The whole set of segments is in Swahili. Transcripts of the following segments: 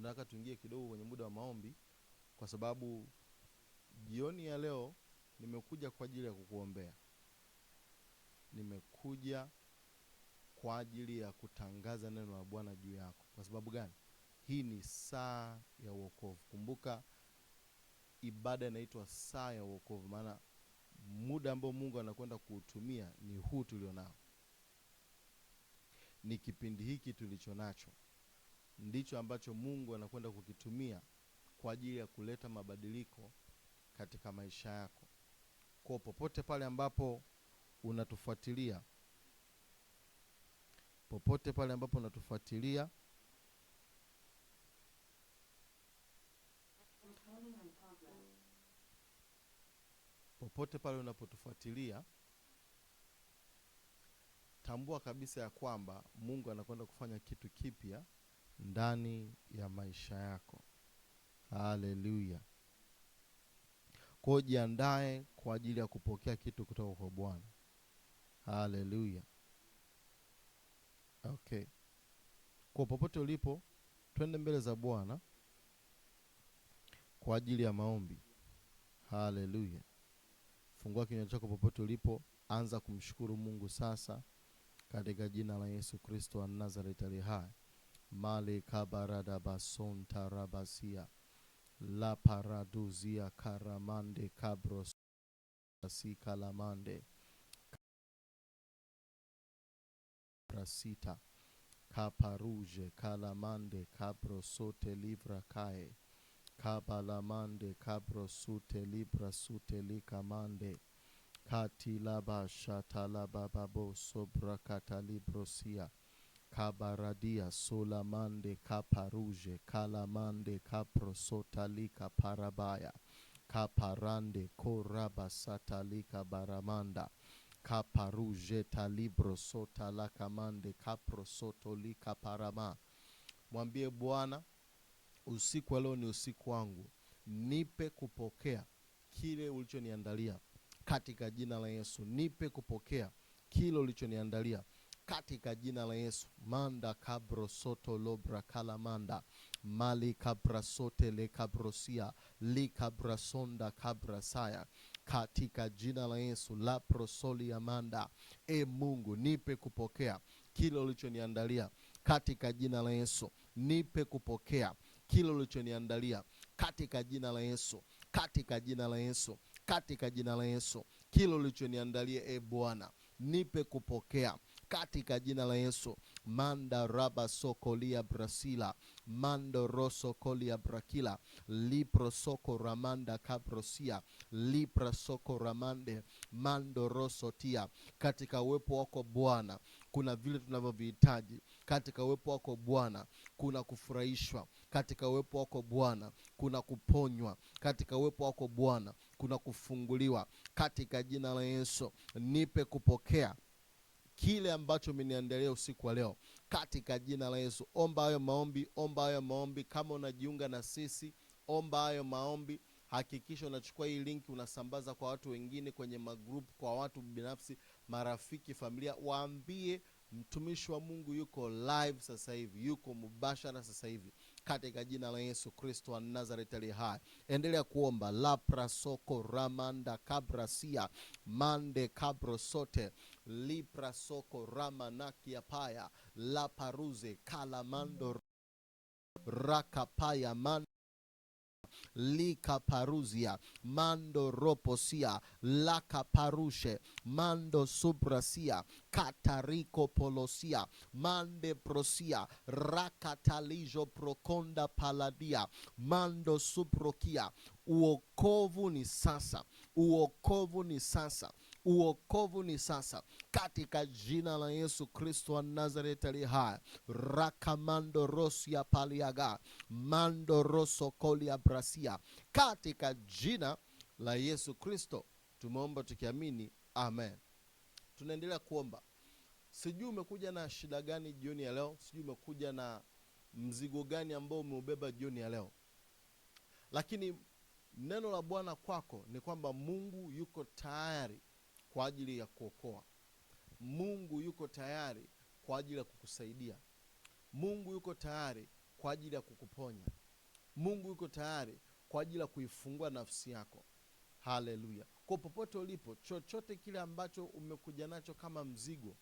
tunataka tuingie kidogo kwenye muda wa maombi, kwa sababu jioni ya leo nimekuja kwa ajili ya kukuombea. Nimekuja kwa ajili ya kutangaza neno la Bwana juu yako. Kwa sababu gani? Hii ni saa ya wokovu. Kumbuka ibada inaitwa saa ya wokovu, maana muda ambao Mungu anakwenda kuutumia ni huu tulionao. Ni kipindi hiki tulicho nacho ndicho ambacho Mungu anakwenda kukitumia kwa ajili ya kuleta mabadiliko katika maisha yako. Kwa popote pale ambapo unatufuatilia, popote pale ambapo unatufuatilia, popote pale unapotufuatilia, tambua kabisa ya kwamba Mungu anakwenda kufanya kitu kipya ndani ya maisha yako. Haleluya. Kwa jiandae kwa ajili ya kupokea kitu kutoka kwa Bwana. Haleluya. Okay. Kwa popote ulipo, twende mbele za Bwana kwa ajili ya maombi. Haleluya. Fungua kinywa chako popote ulipo, anza kumshukuru Mungu sasa katika jina la Yesu Kristo wa Nazareti aliye hai. Male kabarada bason tarabasia la paraduzia karamande kabros sikalamande prasita kaparuje kalamande kabrosote livra kae kabalamande kabrosute libra sute likamande katilaba shatalaba babo sobra katalibrosia kabaradia solamande kaparuje kalamande kaprosotalika parabaya kaparande koraba satalika baramanda kaparuje talibro sotalakamande kaprosotolika parama. Mwambie Bwana, usiku leo ni usiku wangu, nipe kupokea kile ulichoniandalia katika jina la Yesu. Nipe kupokea kile ulichoniandalia katika jina la Yesu. Manda kabro soto lobra kalamanda mali kabra sote le kabrosia li kabra sonda kabra saya katika jina la Yesu. La prosoli amanda. Mungu, nipe kupokea kile ulichoniandalia katika jina la Yesu. Nipe kupokea kile ulichoniandalia katika jina la Yesu, katika jina la Yesu, katika jina la Yesu. Kile ulichoniandalia Bwana, nipe kupokea katika jina la Yesu. Manda raba sokolia brasila mando roso kolia brakila lipro soko ramanda kabrosia lipra soko ramande mando roso tia. Katika uwepo wako Bwana kuna vile tunavyovihitaji. Katika uwepo wako Bwana kuna kufurahishwa. Katika uwepo wako Bwana kuna kuponywa. Katika uwepo wako Bwana kuna kufunguliwa. Katika jina la Yesu, nipe kupokea kile ambacho umeniandalia usiku wa leo katika jina la Yesu. Omba hayo maombi, omba hayo maombi. Kama unajiunga na sisi, omba hayo maombi. Hakikisha unachukua hii link unasambaza kwa watu wengine, kwenye magroup, kwa watu binafsi, marafiki, familia. Waambie mtumishi wa Mungu yuko live sasa hivi, yuko mubashara sasa hivi katika jina la Yesu Kristo wa Nazareti aliye hai. Endelea kuomba. La prasoko ramanda kabrasia mande kabrosote lipra soko ramanaki apaya la paruze kalamando rakapaya mando lika paruzia mando roposia laka parushe mando subrasia katariko polosia mande prosia rakatalijo prokonda paladia mando suprokia. Uokovu ni sasa, uokovu ni sasa, uokovu ni sasa katika jina la Yesu Kristo wa Nazareti aliye hai. Rakamando rosia paliaga mando roso kolia brasia katika jina la Yesu Kristo tumeomba tukiamini, amen. Tunaendelea kuomba. Sijui umekuja na shida gani jioni ya leo, sijui umekuja na mzigo gani ambao umeubeba jioni ya leo, lakini neno la Bwana kwako ni kwamba Mungu yuko tayari kwa ajili ya kuokoa. Mungu yuko tayari kwa ajili ya kukusaidia. Mungu yuko tayari kwa ajili ya kukuponya. Mungu yuko tayari kwa ajili ya kuifungua nafsi yako. Haleluya. Kwa popote ulipo, chochote kile ambacho umekuja nacho kama mzigo,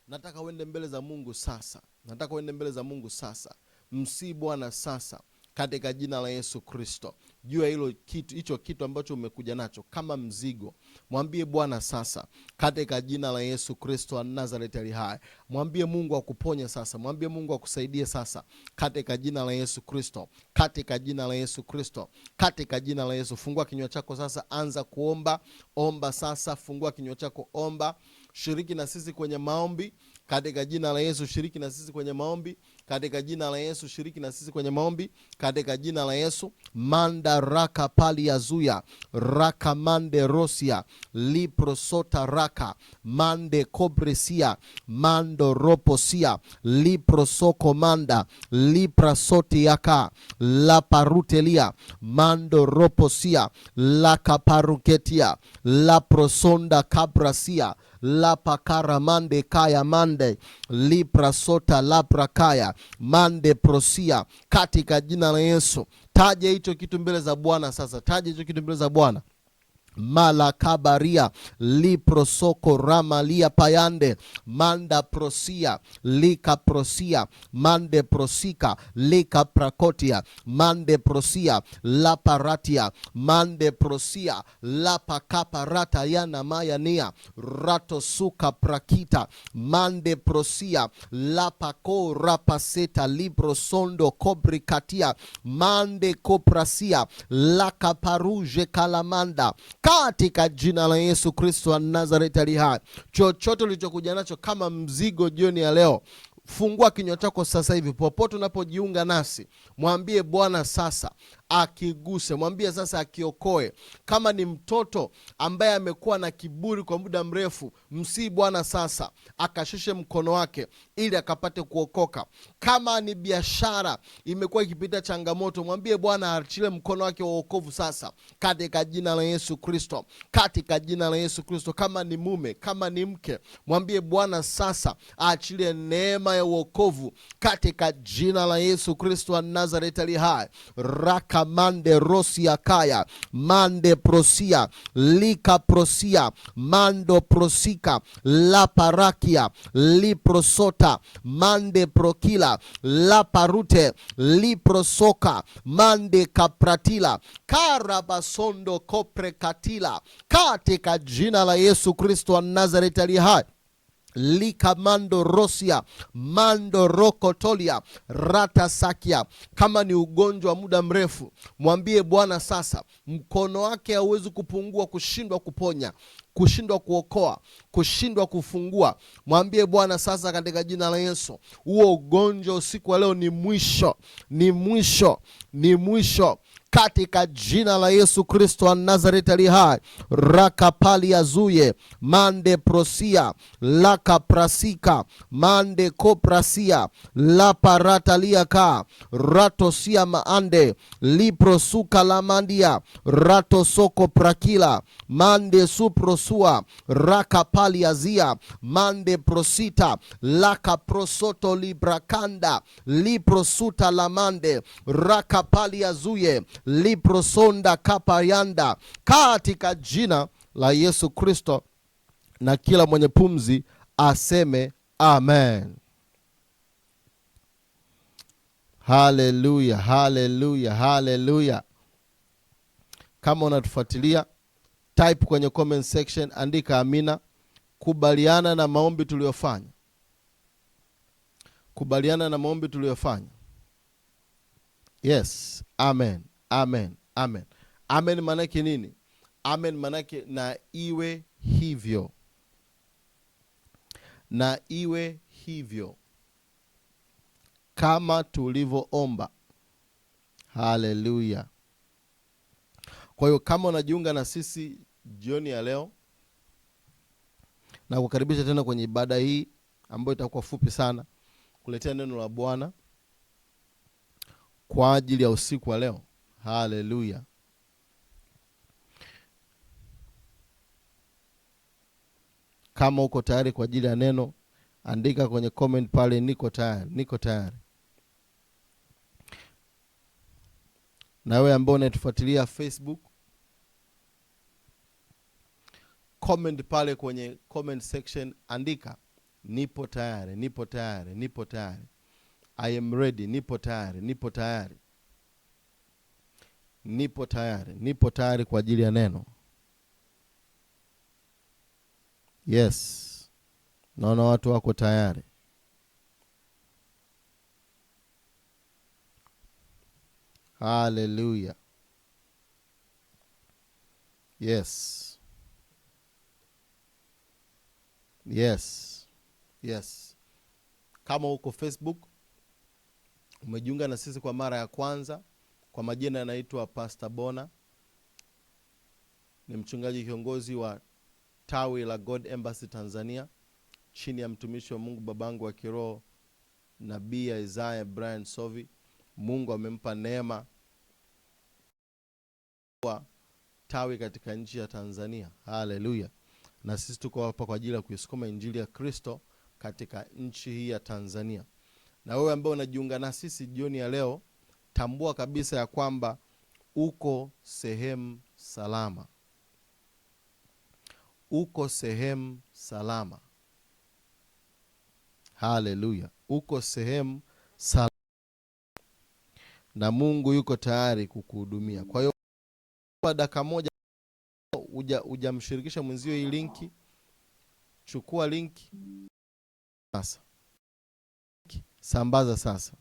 nataka uende mbele za Mungu sasa. Nataka uende mbele za Mungu sasa. Msii Bwana sasa katika jina la Yesu Kristo. Jua hicho kitu ambacho umekuja nacho kama mzigo. Mwambie Bwana sasa katika jina la Yesu Kristo wa Nazareti ali hai. Mwambie Mungu akuponye sasa. Mwambie Mungu akusaidie sasa katika jina la Yesu Kristo. Katika jina la Yesu Kristo. Katika jina la Yesu. Fungua kinywa chako sasa, anza kuomba. Omba sasa, fungua kinywa chako, omba. Shiriki na sisi kwenye maombi katika jina la Yesu. Shiriki na sisi kwenye maombi katika jina la Yesu. Shiriki na sisi kwenye maombi katika jina la Yesu. Manda raka pali ya zuya raka mande rosia liprosota raka mande kobresia mando roposia liprosoko manda liprasoti yaka la parutelia mando roposia la kaparuketia la prosonda kabrasia la pakara mande kaya mande lipra sota lapra kaya mande prosia katika jina la Yesu. Taja hicho kitu mbele za Bwana sasa. Taja hicho kitu mbele za Bwana. Malakabaria liprosoko ramalia payande manda prosia lika prosia mande prosika lika prakotia mande prosia la paratia mande prosia la pakaparata yana mayania rato suka prakita mande prosia la pako rapaseta libro sondo kobrikatia mande koprasia la kaparuje kalamanda katika jina la Yesu Kristo wa Nazareti ali hai. Chochote ulichokuja nacho kama mzigo jioni ya leo, fungua kinywa chako sasa hivi. Popote unapojiunga nasi, mwambie Bwana sasa akiguse. Mwambie sasa akiokoe. Kama ni mtoto ambaye amekuwa na kiburi kwa muda mrefu, msii Bwana sasa akashushe mkono wake ili akapate kuokoka. Kama ni biashara imekuwa ikipita changamoto, mwambie Bwana aachilie mkono wake wa wokovu sasa katika jina la Yesu Kristo. Katika jina la Yesu Kristo. Kama ni mume, kama ni mke, mwambie Bwana sasa aachilie neema ya wokovu katika jina la Yesu Kristo wa Nazareti ali hai. Raka mande rosia kaya mande prosia lika prosia mando prosika la parakia liprosota mande prokila la parute liprosoka mande kapratila karabasondo koprekatila katika jina la Yesu Kristo wa Nazareti ali hai. Lika mando rosia mando rokotolia rata sakia. Kama ni ugonjwa wa muda mrefu, mwambie Bwana sasa mkono wake hauwezi kupungua, kushindwa kuponya, kushindwa kuokoa, kushindwa kufungua. Mwambie Bwana sasa katika jina la Yesu, huo ugonjwa usiku wa leo ni mwisho, ni mwisho, ni mwisho katika jina la Yesu Kristo wa Nazareti ali hai. Rakapali azuye mande prosia laka prasika mande koprasia la paratalia ka ratosia maande liprosuka la mandia ratosoko prakila mande suprosua rakapali azia mande prosita laka prosoto librakanda liprosuta la mande rakapali azuye liprosonda kapayanda katika jina la Yesu Kristo, na kila mwenye pumzi aseme amen. Haleluya, haleluya, haleluya. Kama unatufuatilia, type kwenye comment section, andika amina. Kubaliana na maombi tuliyofanya. Kubaliana na maombi tuliyofanya. Yes, amen, amen, amen. Amen manake nini? Amen manake na iwe hivyo. Na iwe hivyo kama tulivyoomba. Haleluya. Kwa hiyo kama unajiunga na sisi jioni ya leo, na kukaribisha tena kwenye ibada hii ambayo itakuwa fupi sana, kuletea neno la Bwana kwa ajili ya usiku wa leo. Haleluya. Kama uko tayari kwa ajili ya neno, andika kwenye comment pale, niko tayari, niko tayari. Na wewe ambao unatufuatilia Facebook, comment pale kwenye comment section, andika nipo tayari, nipo tayari, nipo tayari. I am ready, nipo tayari, nipo tayari. Nipo tayari, nipo tayari kwa ajili ya neno. Yes. Naona watu wako tayari. Hallelujah. Yes. Yes. Yes. Kama uko Facebook, umejiunga na sisi kwa mara ya kwanza, kwa majina yanaitwa Pastor Bona. Ni mchungaji kiongozi wa tawi la God Embassy Tanzania, chini ya mtumishi wa Mungu babangu wa kiroho Nabii Isaiah Brian Sovi. Mungu amempa neema kwa tawi katika nchi ya Tanzania. Hallelujah. Na sisi tuko hapa kwa ajili ya kuisukuma injili ya Kristo katika nchi hii ya Tanzania. Na wewe ambaye unajiunga na sisi jioni ya leo, tambua kabisa ya kwamba uko sehemu salama. Uko sehemu salama. Hallelujah. Uko sehemu salama. Na Mungu yuko tayari kukuhudumia. Kwa hiyo kwa dakika moja hujamshirikisha mwenzio hii linki, chukua linki sasa. Sambaza sasa.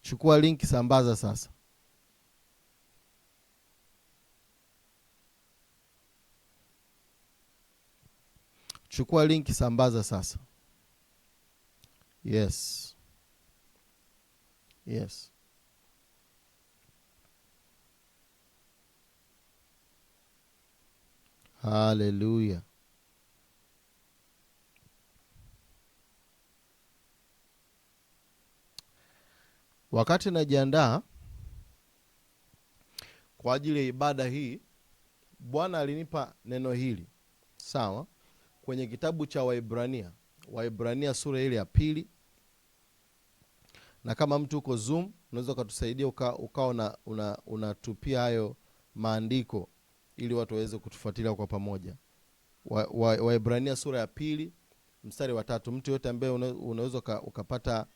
Chukua linki, sambaza sasa. Chukua linki, sambaza sasa. Yes. Yes. Hallelujah. Wakati najiandaa kwa ajili ya ibada hii, Bwana alinipa neno hili. Sawa? Kwenye kitabu cha Waebrania sura ile ya 2. Na kama mtu uko Zoom, unaweza kutusaidia ukao unatupia hayo maandiko ili watu waweze kutufuatilia kwa pamoja. Waebrania sura ya 2 mstari wa 3. Mtu yote ambaye unaweza ukapata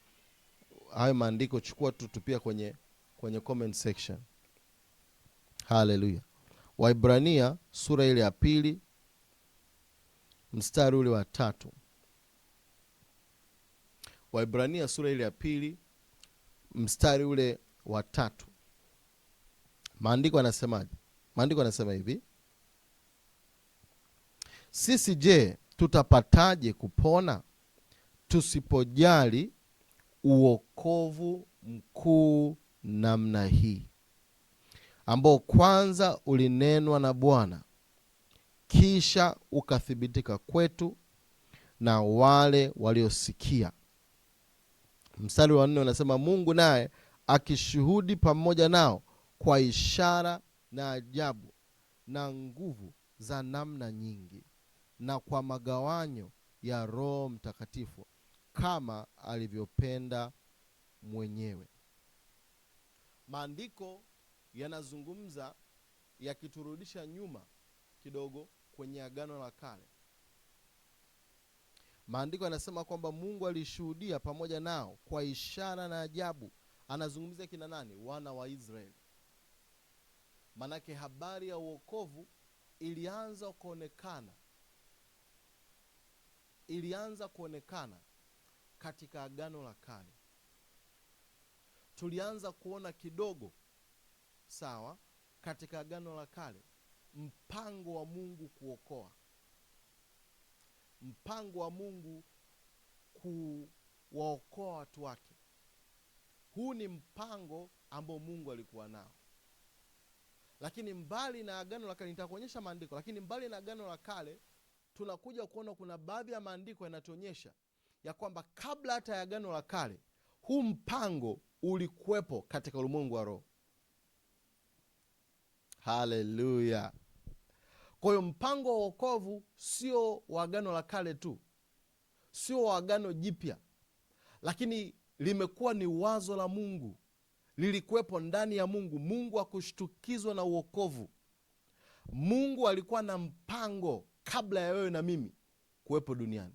hayo maandiko, chukua tutupia kwenye comment section. Hallelujah. Waebrania sura ile ya 2 mstari ule wa 3. Waebrania sura ile ya 2 mstari ule wa 3. Maandiko yanasemaje? Maandiko yanasema hivi: sisi je, tutapataje kupona tusipojali uokovu mkuu namna hii, ambao kwanza ulinenwa na Bwana, kisha ukathibitika kwetu na wale waliosikia. Mstari wa 4 unasema, Mungu naye akishuhudi pamoja nao kwa ishara na ajabu na nguvu za namna nyingi, na kwa magawanyo ya Roho Mtakatifu, kama alivyopenda mwenyewe. Maandiko yanazungumza yakiturudisha nyuma kidogo kwenye Agano la Kale. Maandiko yanasema kwamba Mungu alishuhudia pamoja nao kwa ishara na ajabu. Anazungumzia kina nani? Wana wa Israeli. Manake habari ya uokovu ilianza kuonekana katika Agano la Kale. Tulianza kuona kidogo, sawa, katika Agano la Kale mpango wa Mungu kuokoa, mpango wa Mungu kuwaokoa watu wake. Huu ni mpango ambao Mungu alikuwa nao. Lakini mbali na Agano la Kale, nitakuonyesha maandiko, lakini mbali na Agano la Kale tunakuja kuona kuna baadhi ya maandiko yanatuonyesha ya kwamba kabla hata ya Agano la Kale huu mpango ulikuwepo katika ulimwengu wa roho. Hallelujah. Kwa hiyo mpango wa wokovu sio wa Agano la Kale tu, sio wa Agano Jipya, lakini limekuwa ni wazo la Mungu, lilikuwepo ndani ya Mungu. Mungu hakushtukizwa na uokovu. Mungu alikuwa na mpango kabla ya wewe na mimi kuwepo duniani,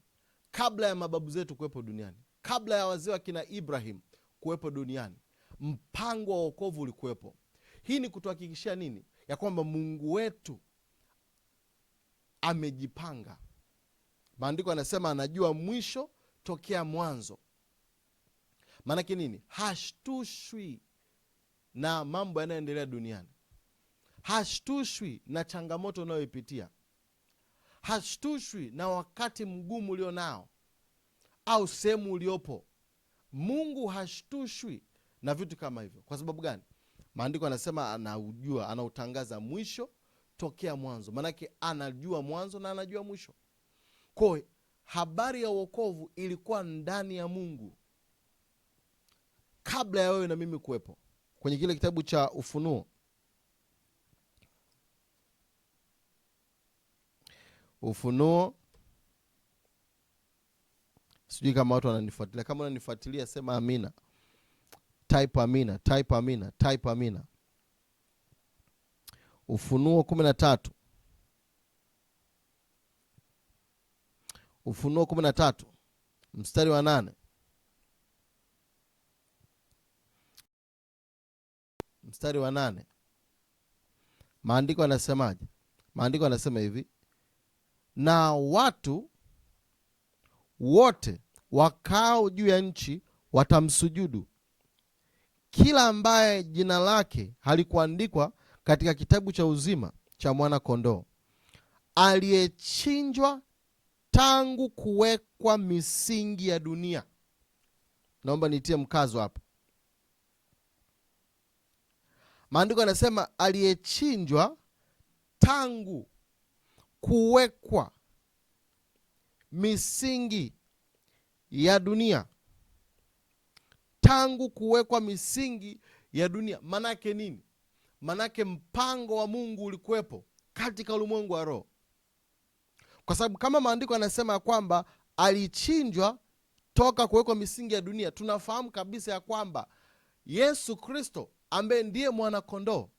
kabla ya mababu zetu kuwepo duniani, kabla ya wazee wa kina Ibrahim kuwepo duniani. Mpango wa wokovu ulikuwepo. Hii ni kutuhakikishia nini? Ya kwamba Mungu wetu amejipanga. Maandiko yanasema anajua mwisho tokea mwanzo. Maanake nini? Hashtushwi na mambo yanayoendelea duniani, hashtushwi na changamoto unayoipitia, hashtushwi na wakati mgumu ulio nao au sehemu uliopo. Mungu hashtushwi na vitu kama hivyo. Kwa sababu gani? Maandiko anasema anaujua, anautangaza mwisho tokea mwanzo. Maanake anajua mwanzo na anajua mwisho. Kwa habari ya wokovu ilikuwa ndani ya Mungu kabla ya wewe na mimi kuwepo. Kwenye kile kitabu cha Ufunuo, sijui kama watu wananifuatilia. Kama wananifuatilia sema amina. Type amina, type amina, type amina. Ufunuo 13. Ufunuo 13 mstari wa 8. Mstari wa 8. Maandiko yanasemaje? Maandiko yanasema hivi: na watu wote wakao juu ya nchi watamsujudu, kila ambaye jina lake halikuandikwa katika kitabu cha uzima cha mwana kondoo aliyechinjwa tangu kuwekwa misingi ya dunia. Naomba nitie mkazo hapa. Maandiko yanasema aliyechinjwa tangu kuwekwa misingi ya dunia. Tangu kuwekwa misingi ya dunia. Manake nini? Manake mpango wa Mungu ulikuwepo katika ulimwengu wa roho. Kwa sababu kama maandiko yanasema kwamba alichinjwa toka kuwekwa misingi ya dunia, tunafahamu kabisa ya kwamba Yesu Kristo ambaye ndiye mwana kondoo,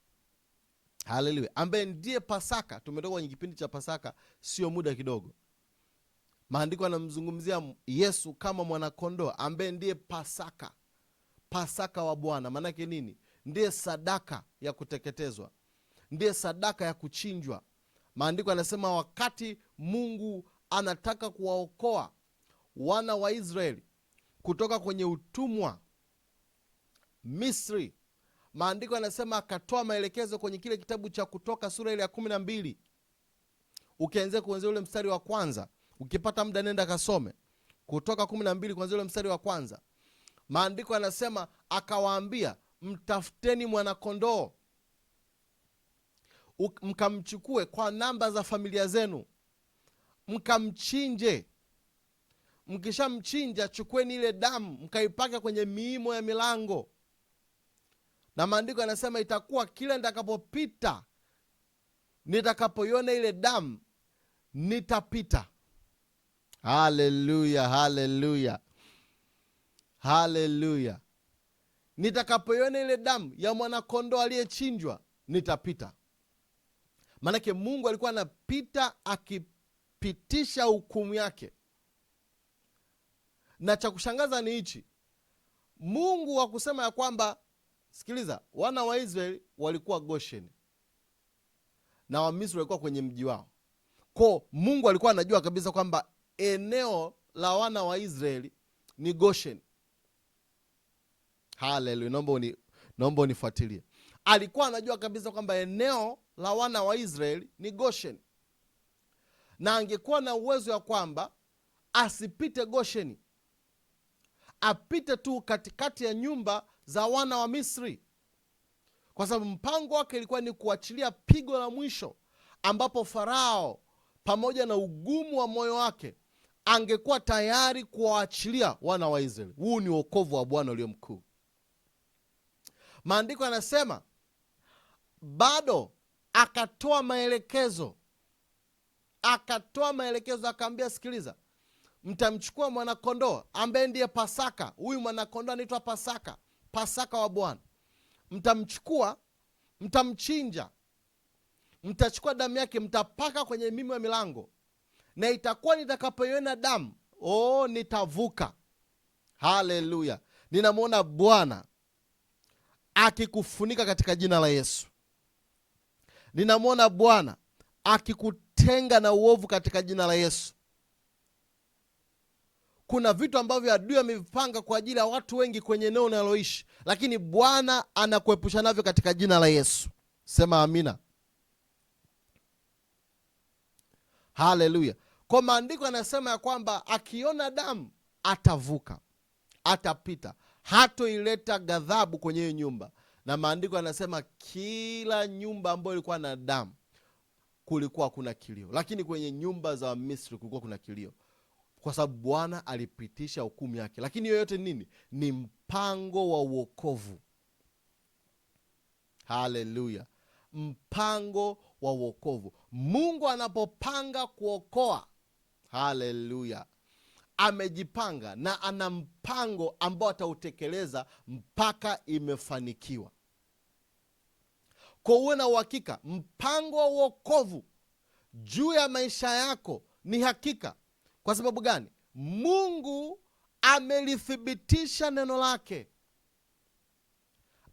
haleluya, ambaye ndiye Pasaka. Tumetoka kwenye kipindi cha Pasaka sio muda kidogo. Maandiko yanamzungumzia Yesu kama mwana kondoo ambaye ndiye Pasaka, Pasaka wa Bwana. Manake nini? Ndiye sadaka ya kuteketezwa, ndiye sadaka ya kuchinjwa. Maandiko yanasema wakati Mungu anataka kuwaokoa wana wa Israeli kutoka kwenye utumwa Misri, maandiko yanasema akatoa maelekezo kwenye kile kitabu cha Kutoka sura ile ya 12. Ukianzia kuanzia ule mstari wa kwanza, ukipata muda nenda kasome Kutoka 12 kuanzia ule mstari wa kwanza. Maandiko yanasema akawaambia, mtafuteni mwana kondoo mkamchukue kwa namba za familia zenu, mkamchinje. Mkishamchinja, chukweni ile damu mkaipaka kwenye miimo ya milango. Na maandiko yanasema itakuwa kila nitakapopita, nitakapoiona ile damu nitapita. Haleluya, haleluya, haleluya. Nitakapoiona ile damu ya mwanakondoo aliyechinjwa nitapita. Manake Mungu alikuwa anapita akipitisha hukumu yake. Na cha kushangaza ni hichi, Mungu wa kusema ya kwamba, sikiliza, wana wa Israeli walikuwa Gosheni na Wamisri walikuwa kwenye mji wao. Kwa Mungu alikuwa anajua kabisa kwamba eneo la wana wa Israeli ni Gosheni. Haleluya, naomba unifuatilie. Alikuwa anajua kabisa kwamba eneo la wana wa Israeli ni Gosheni, na angekuwa na uwezo ya kwamba asipite Gosheni, apite tu katikati ya nyumba za wana wa Misri, kwa sababu mpango wake ilikuwa ni kuachilia pigo la mwisho, ambapo Farao pamoja na ugumu wa moyo wake angekuwa tayari kuwaachilia wana wa Israeli. Huu ni wokovu wa Bwana ulio mkuu. Maandiko yanasema bado akatoa maelekezo, akaambia, sikiliza, mtamchukua mwanakondoo ambaye ndiye Pasaka. Huyu mwanakondoo anaitwa Pasaka, Pasaka wa Bwana. mtamchukua, mtamchinja, mtachukua damu yake, mtapaka kwenye mimi wa milango, na itakuwa nitakapoiona damu, nitavuka. Haleluya! Ninamwona Bwana akikufunika katika jina la Yesu. Ninamwona Bwana akikutenga na uovu katika jina la Yesu. Kuna vitu ambavyo adui amevipanga kwa ajili ya watu wengi kwenye eneo unaloishi, lakini Bwana anakuepusha navyo katika jina la Yesu. Sema amina. Haleluya. Kwa maandiko anasema ya kwamba akiona damu atavuka, atapita, hatoileta ghadhabu kwenye hiyo nyumba. Na maandiko anasema kila nyumba ambayo ilikuwa na damu kulikuwa kuna kilio, lakini kwenye nyumba za Misri kulikuwa kuna kilio, kwa sababu Bwana alipitisha hukumu yake. Lakini hiyo yote nini? Ni mpango wa uokovu. Haleluya. Mpango wa uokovu. Mungu anapopanga kuokoa, haleluya, amejipanga na ana mpango ambao atautekeleza mpaka imefanikiwa. Kwa uwe na uhakika, mpango wa uokovu juu ya maisha yako ni hakika. Kwa sababu gani? Mungu amelithibitisha neno lake,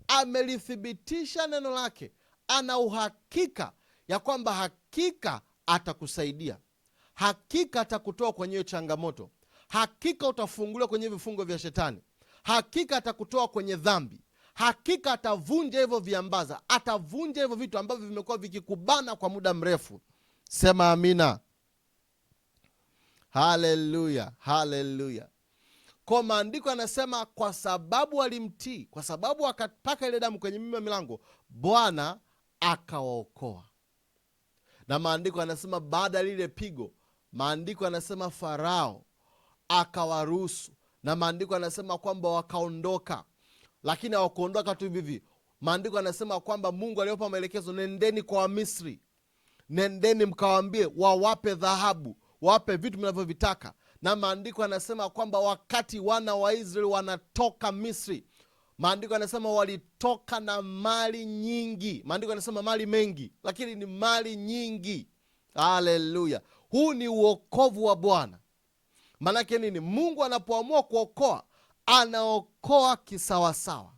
amelithibitisha neno lake. Ana uhakika ya kwamba hakika atakusaidia, hakika atakutoa kwenye hiyo changamoto, hakika utafunguliwa kwenye vifungo vya shetani, hakika atakutoa kwenye dhambi, hakika atavunja hivyo viambaza, atavunja hivyo vitu ambavyo vimekuwa vikikubana kwa muda mrefu. Sema amina. Haleluya, haleluya. Kwa maandiko anasema kwa sababu alimtii, kwa sababu akapaka ile damu kwenye mimi wa milango, Bwana akawaokoa. Na maandiko anasema baada ya lile pigo, maandiko anasema Farao akawaruhusu, na maandiko anasema kwamba wakaondoka. Lakini hawakuondoka tu hivi. Maandiko anasema kwamba Mungu aliwapa maelekezo, nendeni kwa Wamisri, nendeni mkawaambie wawape dhahabu, wape vitu mnavyovitaka. Na maandiko anasema kwamba wakati wana wa Israeli wanatoka Misri, maandiko anasema walitoka na mali nyingi. Maandiko anasema mali mengi, lakini ni mali nyingi. Haleluya. Huu ni uokovu wa Bwana. Maanake nini? Mungu anapoamua kuokoa, anaokoa kisawasawa.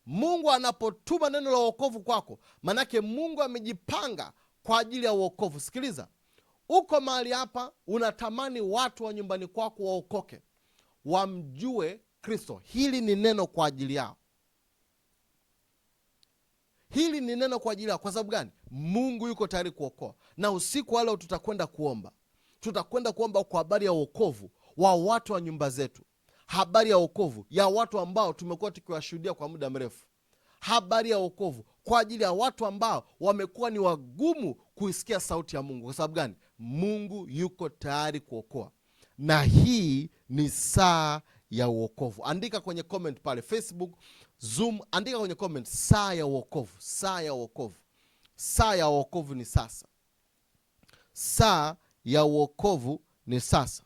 Mungu anapotuma neno la uokovu kwako, maanake Mungu amejipanga kwa ajili ya uokovu. Sikiliza, uko mahali hapa unatamani watu wa nyumbani kwako waokoke, wamjue Kristo. Hili ni neno kwa ajili yao. Hili ni neno kwa ajili yao. Kwa sababu gani? Mungu yuko tayari kuokoa. Na usiku wa leo tutakwenda kuomba kwa habari ya uokovu wa watu wa nyumba zetu, habari ya uokovu ya watu ambao tumekuwa tukiwashuhudia kwa muda mrefu, habari ya uokovu kwa ajili ya watu ambao wamekuwa ni wagumu kuisikia sauti ya Mungu. Kwa sababu gani? Mungu yuko tayari kuokoa, na hii ni saa ya uokovu. Andika kwenye comment pale Facebook, Zoom, andika kwenye comment saa ya uokovu, saa ya uokovu. Saa ya uokovu ni sasa. Saa ya uokovu ni sasa.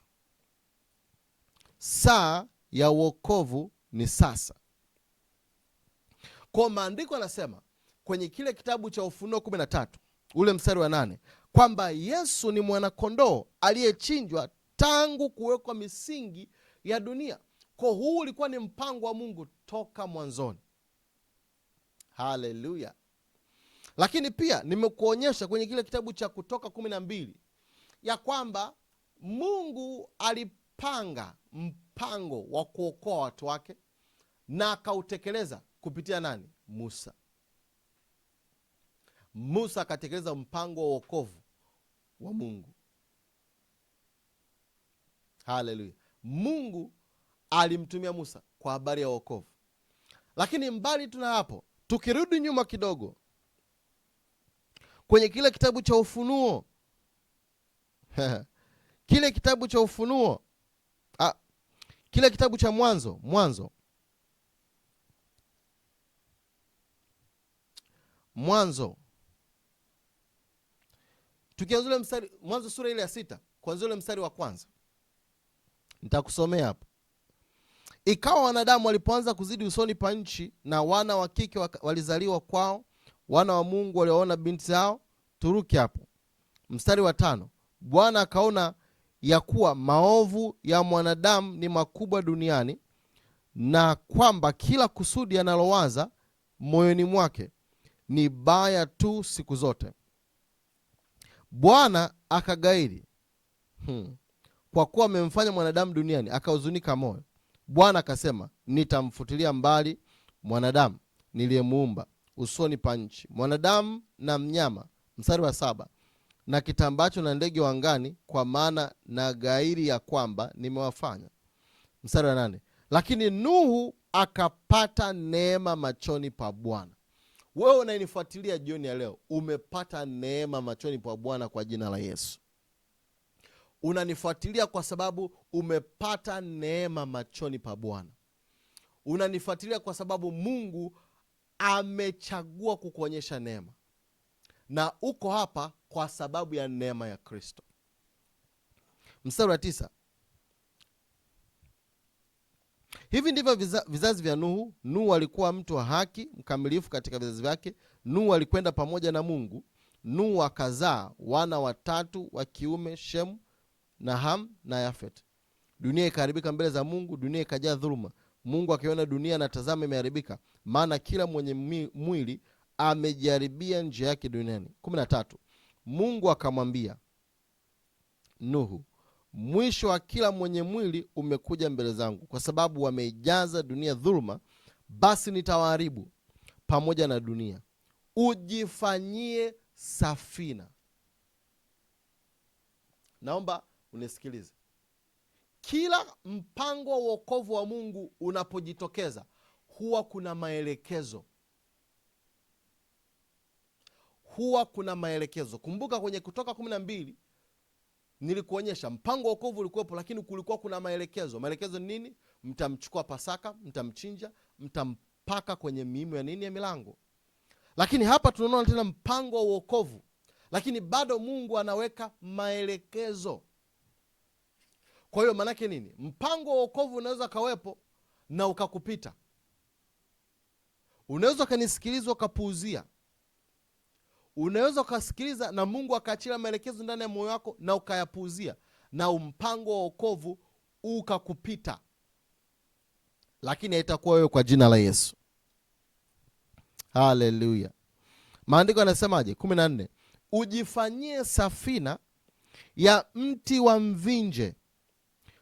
Saa ya uokovu ni sasa. Kwa maandiko anasema kwenye kile kitabu cha Ufunuo 13 ule mstari wa 8 kwamba Yesu ni mwanakondoo aliyechinjwa tangu kuwekwa misingi ya dunia. Kwa huu ulikuwa ni mpango wa Mungu toka mwanzoni. Haleluya. Lakini pia nimekuonyesha kwenye kile kitabu cha Kutoka 12 ya kwamba Mungu alipanga mpango wa kuokoa watu wake na akautekeleza kupitia nani? Musa. Musa akatekeleza mpango wa wokovu wa Mungu. Haleluya. Mungu alimtumia Musa kwa habari ya wokovu. Lakini mbali tuna hapo, tukirudi nyuma kidogo kwenye kile kitabu cha Ufunuo kile kitabu cha Ufunuo kile kitabu cha Mwanzo tukianza ule mstari, Mwanzo sura ile ya 6 kuanzia ule mstari wa kwanza, nitakusomea hapo. Ikawa wanadamu walipoanza kuzidi usoni pa nchi, na wana wa kike walizaliwa kwao, wana wa Mungu walioona binti zao. Turuki hapo. Mstari wa 5. Bwana akaona ya kuwa maovu ya mwanadamu ni makubwa duniani, na kwamba kila kusudi analowaza moyoni mwake ni baya tu siku zote. Bwana akagairi kwa kuwa amemfanya mwanadamu duniani, akahuzunika moyo. Bwana akasema, nitamfutilia mbali mwanadamu niliyemuumba usoni pa nchi, mwanadamu na mnyama. Mstari wa 7. Na kitambacho na ndege wa angani, kwa maana na gairi ya kwamba nimewafanya. Mstari wa 8. Lakini Nuhu akapata neema machoni pa Bwana. Wewe unanifuatilia jioni ya leo, umepata neema machoni pa Bwana kwa jina la Yesu. Unanifuatilia kwa sababu umepata neema machoni pa Bwana. Unanifuatilia kwa sababu Mungu amechagua kukuonyesha neema, na uko hapa kwa sababu ya neema ya Kristo. Mstari wa 9. Hivi ndivyo vizazi vya Nuhu. Nuhu alikuwa mtu wa haki, mkamilifu katika vizazi vyake. Nuhu alikwenda pamoja na Mungu. Nuhu akazaa wana watatu wa kiume, Shemu na Ham na Yafet. Dunia ikaharibika mbele za Mungu, dunia ikajaa dhuluma. Mungu akiona dunia na tazama imeharibika, maana kila mwenye mwili amejaribia njia yake duniani. 13. Mungu akamwambia Nuhu, mwisho wa kila mwenye mwili umekuja mbele zangu, kwa sababu wameijaza dunia dhuluma, basi nitawaharibu pamoja na dunia. Ujifanyie safina. Naomba unisikilize. Kila mpango wa wokovu wa Mungu unapojitokeza, huwa kuna maelekezo. Kumbuka kwenye Kutoka 12 nilikuonyesha mpango wa wokovu ulikuwepo, lakini kulikuwa kuna maelekezo. Maelekezo ni nini? Mtamchukua Pasaka, mtamchinja, mtampaka kwenye miimo ya nini, ya milango. Lakini hapa tunaona tena mpango wa wokovu, lakini bado Mungu anaweka maelekezo. Kwa hiyo manake nini? Mpango wa wokovu unaweza kawepo na ukakupita. Unaweza kanisikiliza ukapuuzia. Unaweza ukasikiliza na Mungu akaachilia maelekezo ndani ya moyo wako na ukayapuuzia, na mpango wa wokovu ukakupita. Lakini haitakuwa wewe kwa jina la Yesu. Haleluya. Maandiko yanasemaje? 14. Ujifanyie safina ya mti wa mvinje,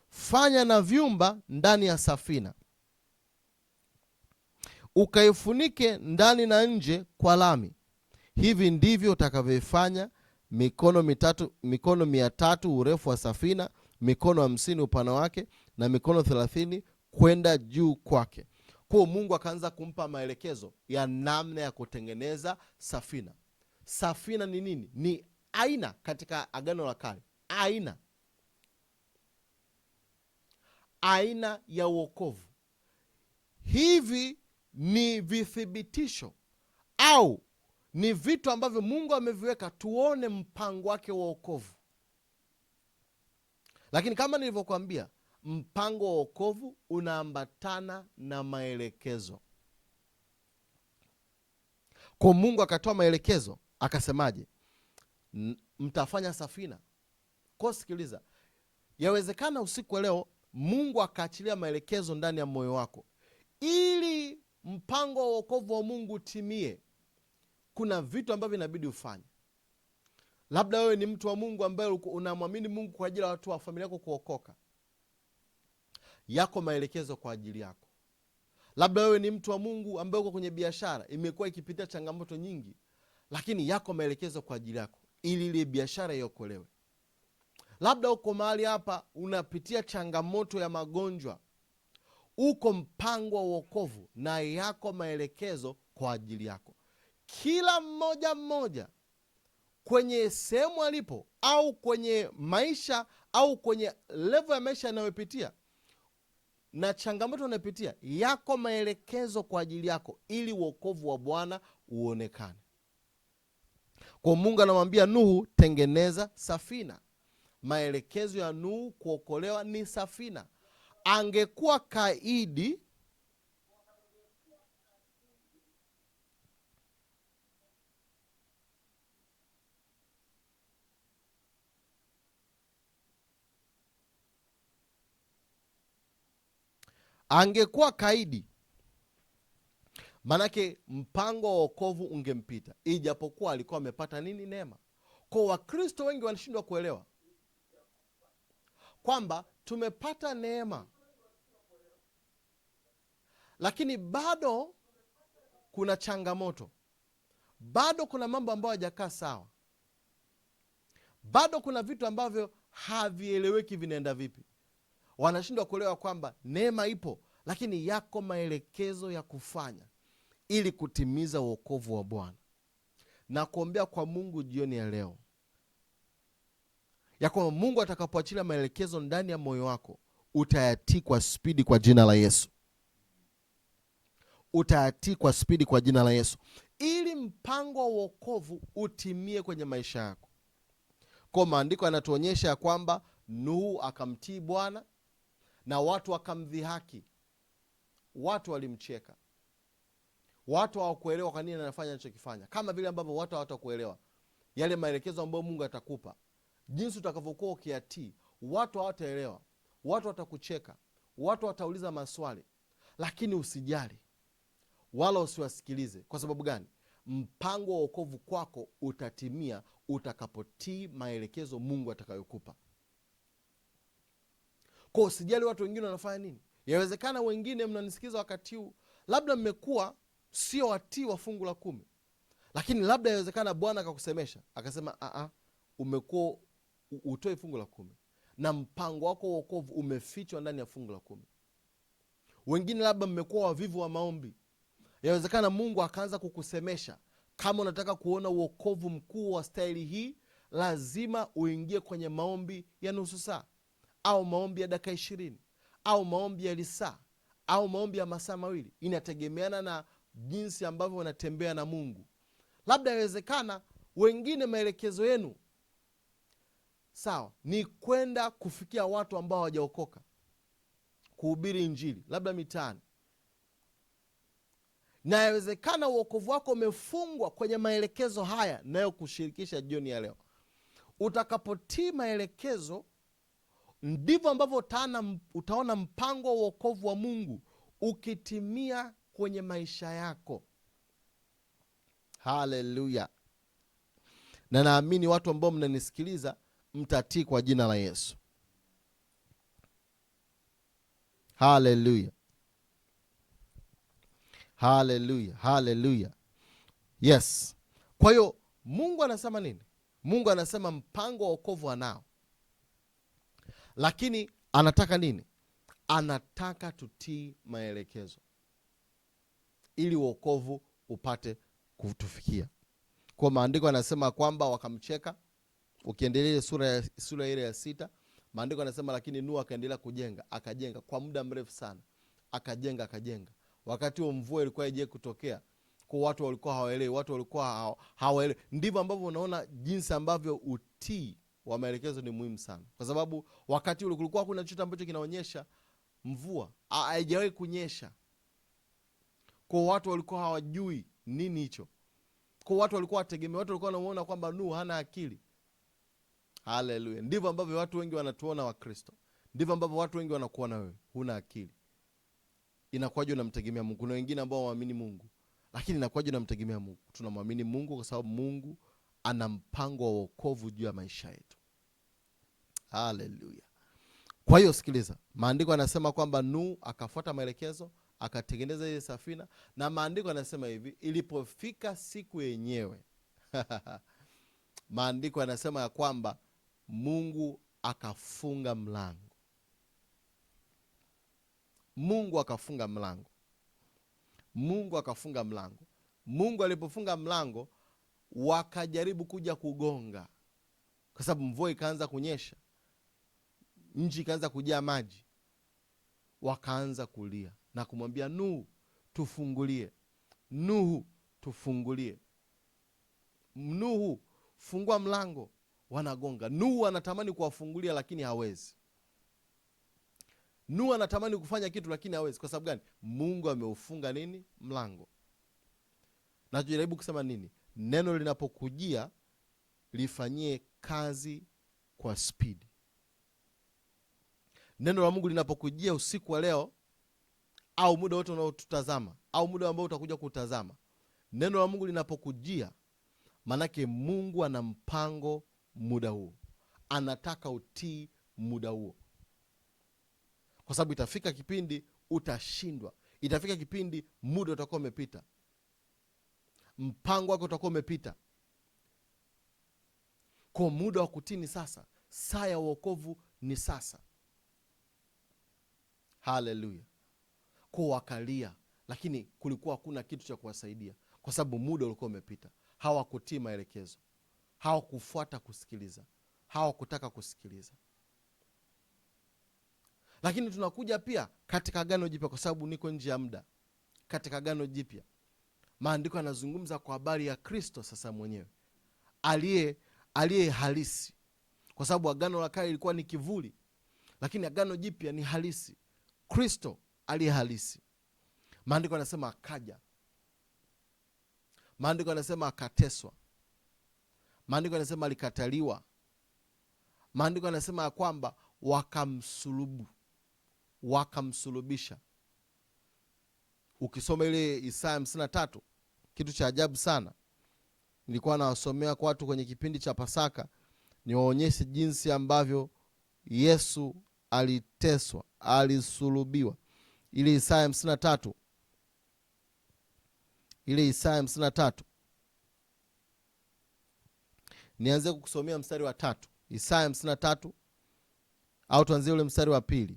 fanya na vyumba ndani ya safina, ukaifunike ndani na nje kwa lami. Hivi ndivyo utakavyoifanya: mikono 300 urefu wa safina, mikono 50 upana wake, na mikono 30 kwenda juu kwake. Kwa Mungu akaanza kumpa maelekezo ya namna ya kutengeneza safina. Safina ni nini? Ni aina katika Agano la Kale, aina ya wokovu. Hivi ni vithibitisho au ni vitu ambavyo Mungu ameviweka tuone mpango wake wa wokovu. Lakini kama nilivyokuambia, mpango wa wokovu unaambatana na maelekezo. Kwa Mungu akatoa maelekezo, akasemaje? Mtafanya safina. Kwa sikiliza, yawezekana usiku wa leo Mungu akaachilia maelekezo ndani ya moyo wako ili mpango wa wokovu wa Mungu utimie. Kuna vitu ambavyo inabidi ufanye. Labda wewe ni mtu wa Mungu ambaye unamwamini Mungu kwa ajili ya watu wa familia yako kuokoka. Yako maelekezo kwa ajili yako. Labda wewe ni mtu wa Mungu ambaye uko kwenye biashara, imekuwa ikipitia changamoto nyingi, lakini yako maelekezo kwa ajili yako ili ile biashara iokolewe. Labda uko mahali hapa unapitia changamoto ya magonjwa, uko mpango wa wokovu na yako maelekezo kwa ajili yako. Kila mmoja kwenye sehemu alipo au kwenye maisha au kwenye level ya maisha anayopitia na changamoto unayopitia, yako maelekezo kwa ajili yako ili wokovu wa Bwana uonekane. Kwa Mungu anamwambia Nuhu, tengeneza safina. Maelekezo ya Nuhu kuokolewa ni safina. angekuwa kaidi, manake mpango wa wokovu ungempita, ijapokuwa alikuwa amepata nini? Neema. Kwa Wakristo wengi wanashindwa kuelewa kwamba tumepata neema, lakini bado kuna changamoto, bado kuna mambo ambayo hajakaa sawa, bado kuna vitu ambavyo havieleweki vinaenda vipi. Wanashindwa kuelewa kwamba neema ipo, lakini yako maelekezo ya kufanya ili kutimiza wokovu wa Bwana. Na kuombea kwa Mungu jioni ya leo ya kwamba Mungu atakapoachilia maelekezo ndani ya moyo wako, utayatii kwa spidi kwa jina la Yesu. Utayatii kwa spidi kwa jina la Yesu, ili mpango wa wokovu utimie kwenye maisha yako. Kwa maandiko yanatuonyesha ya kwamba Nuhu akamtii Bwana na watu wakamdhihaki, watu walimcheka, watu hawakuelewa kwa nini anafanya anachokifanya, kama vile ambavyo watu hawatakuelewa yale maelekezo ambayo Mungu atakupa. Jinsi utakavyokuwa ukiyatii, watu hawataelewa, watu watakucheka, watu watauliza maswali, lakini usijali wala usiwasikilize. Kwa sababu gani? Mpango wa wokovu kwako utatimia utakapotii maelekezo Mungu atakayokupa. Kwa usijali watu wengine wanafanya nini. Yawezekana wengine mnanisikiza wakati huu, labda mmekuwa sio watii wa fungu la 10, lakini labda yawezekana Bwana akakusemesha akasema umekuwa utoe fungu la 10 na mpango wako wa wokovu umefichwa ndani ya fungu la 10. Wengine labda mmekuwa wavivu wa maombi, yawezekana Mungu akaanza kukusemesha, kama unataka kuona wokovu mkuu wa staili hii, lazima uingie kwenye maombi ya nusu saa au maombi ya dakika 20 au maombi ya lisaa au maombi ya masaa 2. Inategemeana na jinsi ambavyo unatembea na Mungu. Labda yawezekana wengine maelekezo yenu sawa ni kwenda kufikia watu ambao hawajaokoka, kuhubiri Injili labda mitaani, na yawezekana uokovu wako umefungwa kwenye maelekezo haya nayo kushirikisha jioni ya leo. Utakapotii maelekezo, ndivyo ambavyo utaona mpango wa uokovu wa Mungu ukitimia kwenye maisha yako. Haleluya! Na naamini watu ambao mnanisikiliza mtatii kwa jina la Yesu. Haleluya, haleluya, haleluya. Yes. Kwa hiyo Mungu anasema nini? Mungu anasema mpango wa wokovu anao, lakini anataka nini? Anataka tutii maelekezo ili wokovu upate kutufikia. Kwa maandiko anasema kwamba wakamcheka. Ukiendelea sura ile ya 6, maandiko anasema lakini Nuhu akaendelea kujenga, akajenga kwa muda mrefu sana, akajenga. Wakati huo mvua ilikuwa haije kutokea, kwa watu walikuwa hawaelewi, watu walikuwa hawaelewi. Ndivyo ambavyo unaona jinsi ambavyo utii wa maelekezo ni muhimu sana, kwa sababu wakati ule kulikuwa kuna chochote ambacho kinaonyesha mvua haijawahi kunyesha. Kwa watu walikuwa hawajui nini hicho, kwa watu walikuwa wategemea, watu walikuwa wanamuona kwamba Nuhu hana akili. Haleluya! Ndivyo ambavyo watu wengi wanatuona Wakristo, ndivyo ambavyo watu wengi wanakuona wewe huna akili. Inakuwaje unamtegemea Mungu? Kuna wengine ambao waamini Mungu, lakini inakuwaje unamtegemea Mungu? Tunamwamini Mungu kwa sababu Mungu ana mpango wa wokovu juu ya maisha yetu. Haleluya! Kwa hiyo sikiliza, maandiko yanasema kwamba Nuhu akafuata maelekezo, akatengeneza ile safina, na maandiko yanasema hivi, ilipofika siku yenyewe maandiko yanasema ya kwamba Mungu akafunga mlango. Mungu akafunga mlango. Mungu alipofunga mlango, wakajaribu kuja kugonga, kwa sababu mvua ikaanza kunyesha, nchi ikaanza kujaa maji. Wakaanza kulia na kumwambia Nuhu, tufungulie. Nuhu, tufungulie. Nuhu, fungua mlango. Wanagonga. Nuhu anatamani kuwafungulia lakini hawezi. Nuhu anatamani kufanya kitu lakini hawezi. Kwa sababu gani? Mungu ameufunga nini? Mlango. Najaribu kusema nini? Neno linapokujia lifanyie kazi kwa speed. Neno la Mungu linapokujia usiku wa leo au muda wote unaotutazama au muda ambao utakuja kutazama, neno la Mungu linapokujia, manake Mungu ana mpango muda huo. Anataka utii muda huo. Kwa sababu itafika kipindi utashindwa. Itafika kipindi muda utakuwa umepita. Mpango wako utakuwa umepita. Kwa muda wa kutii ni sasa. Saa ya wokovu ni sasa. Haleluya. Kwa wakalia, lakini kulikuwa hakuna kitu cha kuwasaidia. Kwa sababu muda ulikuwa umepita. Hawakutii maelekezo. Hawakufuata kusikiliza. Hawakutaka kusikiliza. Lakini tunakuja pia katika Agano Jipya, kwa sababu niko nje ya muda. Katika Agano Jipya, maandiko yanazungumza kwa habari ya Kristo sasa mwenyewe. Aliye halisi. Kwa sababu Agano la Kale ilikuwa ni kivuli, lakini Agano Jipya ni halisi. Kristo aliye halisi. Maandiko yanasema akaja. Maandiko yanasema akateswa. Maandiko yanasema alikataliwa. Maandiko yanasema kwamba wakamsulubisha. Ukisoma ile Isaya 53, kitu cha ajabu sana. Nilikuwa nawasomea kwa watu kwenye kipindi cha Pasaka, niwaonyeshe jinsi ambavyo Yesu aliteswa, alisulubiwa. Ile Isaya 53. Ile Isaya 53. Nianze kukusomea mstari wa 3. Isaya 53 au tuanzie ule mstari wa 2.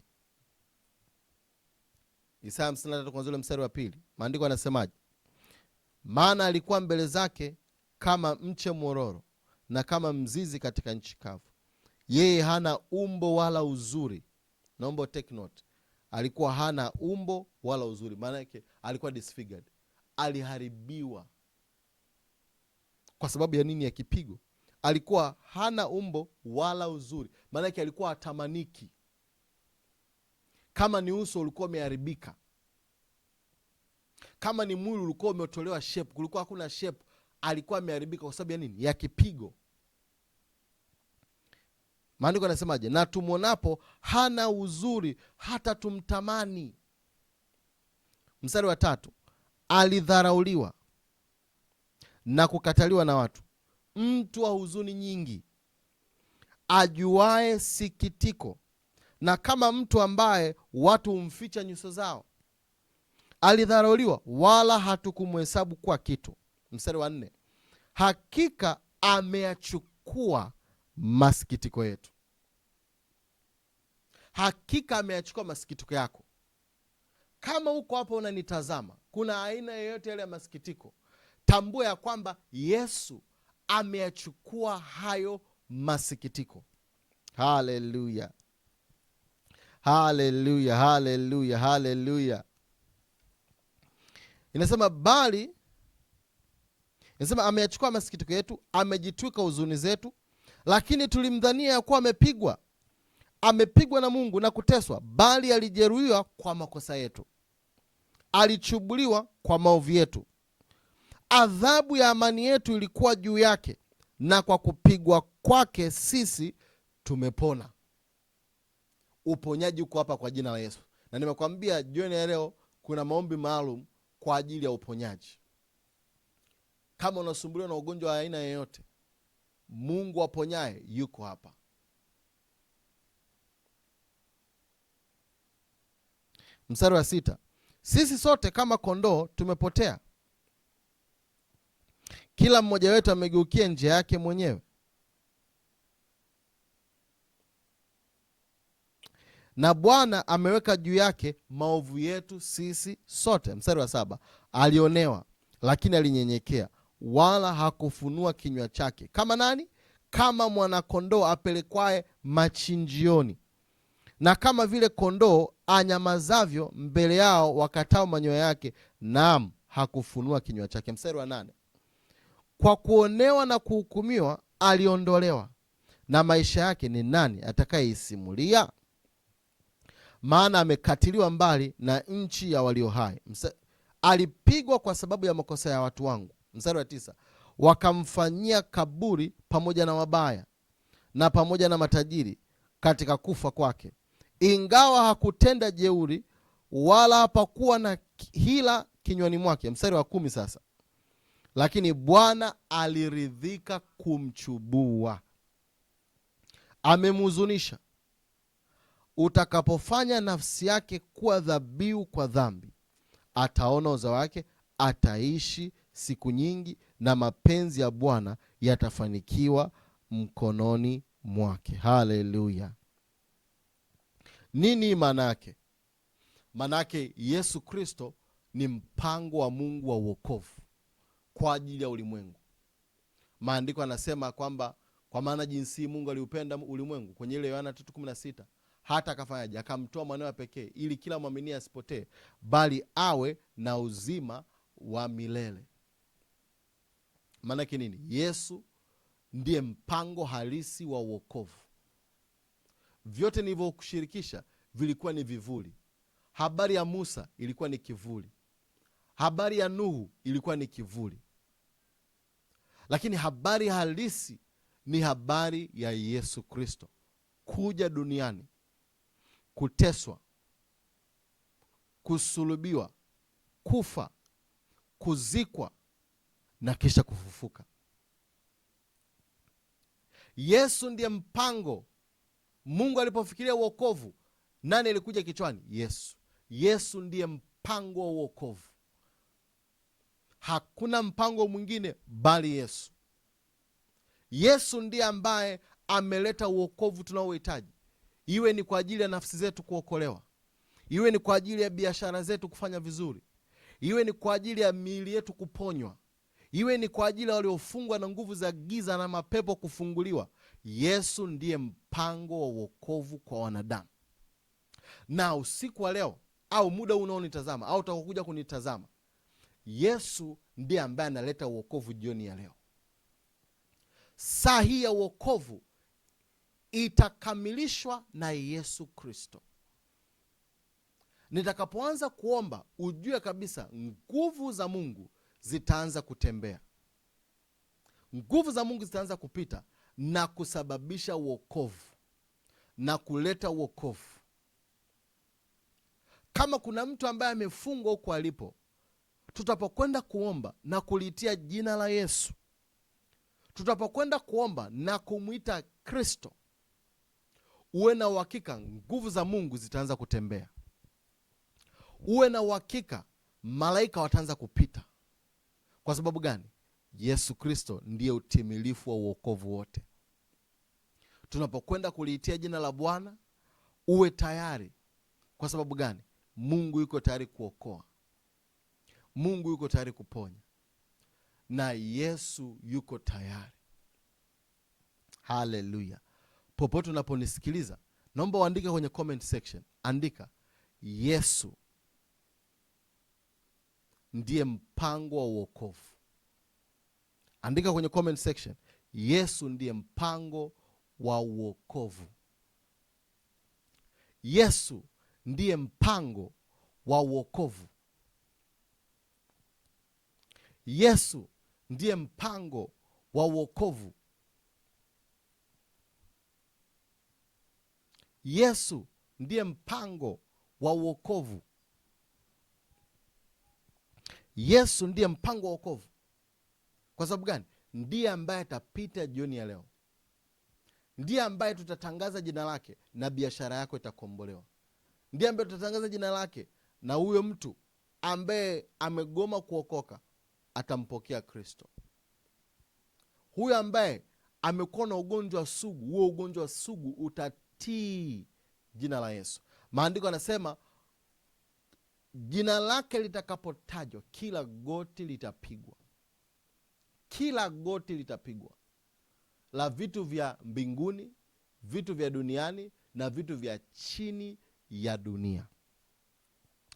Isaya 53 kuanzia ule mstari wa 2. Maandiko yanasemaje? Maana alikuwa mbele zake kama mche mwororo na kama mzizi katika nchi kavu. Yeye hana umbo wala uzuri. Naomba take note. Alikuwa hana umbo wala uzuri. Maana yake alikuwa disfigured. Aliharibiwa. Kwa sababu ya nini? Ya kipigo. Alikuwa hana umbo wala uzuri. Maana yake alikuwa atamaniki. Kama ni uso ulikuwa umeharibika. Kama ni mwili ulikuwa umetolewa shape, kulikuwa hakuna shape, alikuwa ameharibika kwa sababu ya nini? Ya kipigo. Maandiko yanasemaje? Na tumuonapo hana uzuri hata tumtamani. Mstari wa 3. Alidharauliwa na kukataliwa na watu, mtu wa huzuni nyingi, ajuae sikitiko, na kama mtu ambaye watu humficha nyuso zao. Alidharauliwa wala hatukumhesabu kwa kitu. Mstari wa 4. Hakika ameyachukua masikitiko yetu. Hakika ameyachukua masikitiko yako. Kama uko hapo unanitazama, kuna aina yoyote ile ya masikitiko, tambua ya kwamba Yesu ameyachukua hayo masikitiko. Haleluya. Haleluya, haleluya, haleluya. Inasema ameyachukua masikitiko yetu, amejitwika huzuni zetu, lakini tulimdhania ya kuwa amepigwa na Mungu na kuteswa, bali alijeruhiwa kwa makosa yetu, alichubuliwa kwa maovu yetu. Adhabu ya amani yetu ilikuwa juu yake, na kwa kupigwa kwake sisi tumepona. Uponyaji uko hapa kwa jina la Yesu. Na nimekwambia jioni ya leo kuna maombi maalum kwa ajili ya uponyaji. Kama unasumbuliwa na ugonjwa wa aina yoyote, Mungu aponyaye yuko hapa. Mstari wa 6. Sisi sote kama kondoo tumepotea, kila mmoja wetu amegeukia njia yake mwenyewe, na Bwana ameweka juu yake maovu yetu sisi sote. Mstari wa 7. Alionewa lakini alinyenyekea, wala hakufunua kinywa chake. Kama nani? Kama mwana kondoo apelekwaye machinjioni, na kama vile kondoo anyamazavyo mbele yao wakatao manyoya yake, naam, hakufunua kinywa chake. Mstari wa 8. Kwa kuonewa na kuhukumiwa aliondolewa, na maisha yake ni nani atakayeisimulia? maana amekatiliwa mbali na nchi ya walio hai. Alipigwa kwa sababu ya makosa ya watu wangu. Mstari wa 9, wakamfanyia kaburi pamoja na wabaya na pamoja na matajiri katika kufa kwake, ingawa hakutenda jeuri wala hapakuwa na hila kinywani mwake. Mstari wa 10 sasa, lakini Bwana aliridhika kumchubua, amemhuzunisha. Utakapofanya nafsi yake kuwa dhabihu kwa dhambi, ataona uzao wake, ataishi siku nyingi, na mapenzi ya Bwana yatafanikiwa mkononi mwake. Haleluya! Nini maana yake? Maana yake Yesu Kristo ni mpango wa Mungu wa wokovu kwa ajili ya ulimwengu. Maandiko yanasema kwamba kwa maana jinsi Mungu aliupenda ulimwengu, kwenye ile Yohana 3:16, hata akafanyaje? Akamtoa mwanawe pekee, ili kila mwamini asipotee, bali awe na uzima wa milele. Maana yake nini? Yesu ndiye mpango halisi wa wokovu. Vyote nilivyokushirikisha vilikuwa ni vivuli. Habari ya Musa ilikuwa ni kivuli, habari ya Nuhu ilikuwa ni kivuli, lakini habari halisi ni habari ya Yesu Kristo kuja duniani, kuteswa, kusulubiwa, kufa, kuzikwa na kisha kufufuka. Yesu ndiye mpango. Mungu alipofikiria wokovu, nani alikuja kichwani? Yesu. Yesu ndiye mpango wa wokovu. Hakuna mpango mwingine bali Yesu. Yesu ndiye ambaye ameleta wokovu tunaohitaji, iwe ni kwa ajili ya nafsi zetu kuokolewa, iwe ni kwa ajili ya biashara zetu kufanya vizuri, iwe ni kwa ajili ya miili yetu kuponywa, iwe ni kwa ajili ya waliofungwa na nguvu za giza na mapepo kufunguliwa. Yesu ndiye mpango wa wokovu kwa wanadamu. Na usiku wa leo au muda unaonitazama au utakokuja kunitazama, Yesu ndiye ambaye analeta wokovu jioni ya leo. Saa hii ya wokovu itakamilishwa na Yesu Kristo. Nitakapoanza kuomba, ujue kabisa nguvu za Mungu zitaanza kutembea. Nguvu za Mungu zitaanza kupita na kusababisha wokovu na kuleta wokovu. Kama kuna mtu ambaye amefungwa huko alipo, tutapokwenda kuomba na kulitia jina la Yesu, tutapokwenda kuomba na kumwita Kristo, uwe na uhakika nguvu za Mungu zitaanza kutembea. Uwe na uhakika malaika wataanza kupita. Kwa sababu gani? Yesu Kristo ndiye utimilifu wa wokovu wote. Tunapokwenda kuliitia jina la Bwana, uwe tayari. Kwa sababu gani? Mungu yuko tayari kuokoa, Mungu yuko tayari kuponya, na Yesu yuko tayari. Haleluya! Popote unaponisikiliza, naomba uandike kwenye comment section, andika Yesu ndiye mpango wa wokovu. Andika kwenye comment section, Yesu ndiye mpango wa wokovu. Yesu ndiye mpango wa wokovu. Yesu ndiye mpango wa wokovu. Yesu ndiye mpango wa wokovu. Yesu ndiye mpango wa wokovu. Kwa sababu gani? Ndiye ambaye atapita jioni ya leo. Ndiye ambaye tutatangaza jina lake na biashara yako itakombolewa. Ndiye ambaye tutatangaza jina lake na huyo mtu ambaye amegoma kuokoka atampokea Kristo. Huyo ambaye amekuwa na ugonjwa sugu, huo ugonjwa sugu utatii jina la Yesu. Maandiko yanasema jina lake litakapotajwa, kila goti litapigwa. Kila goti litapigwa, la vitu vya mbinguni, vitu vya duniani na vitu vya chini ya dunia.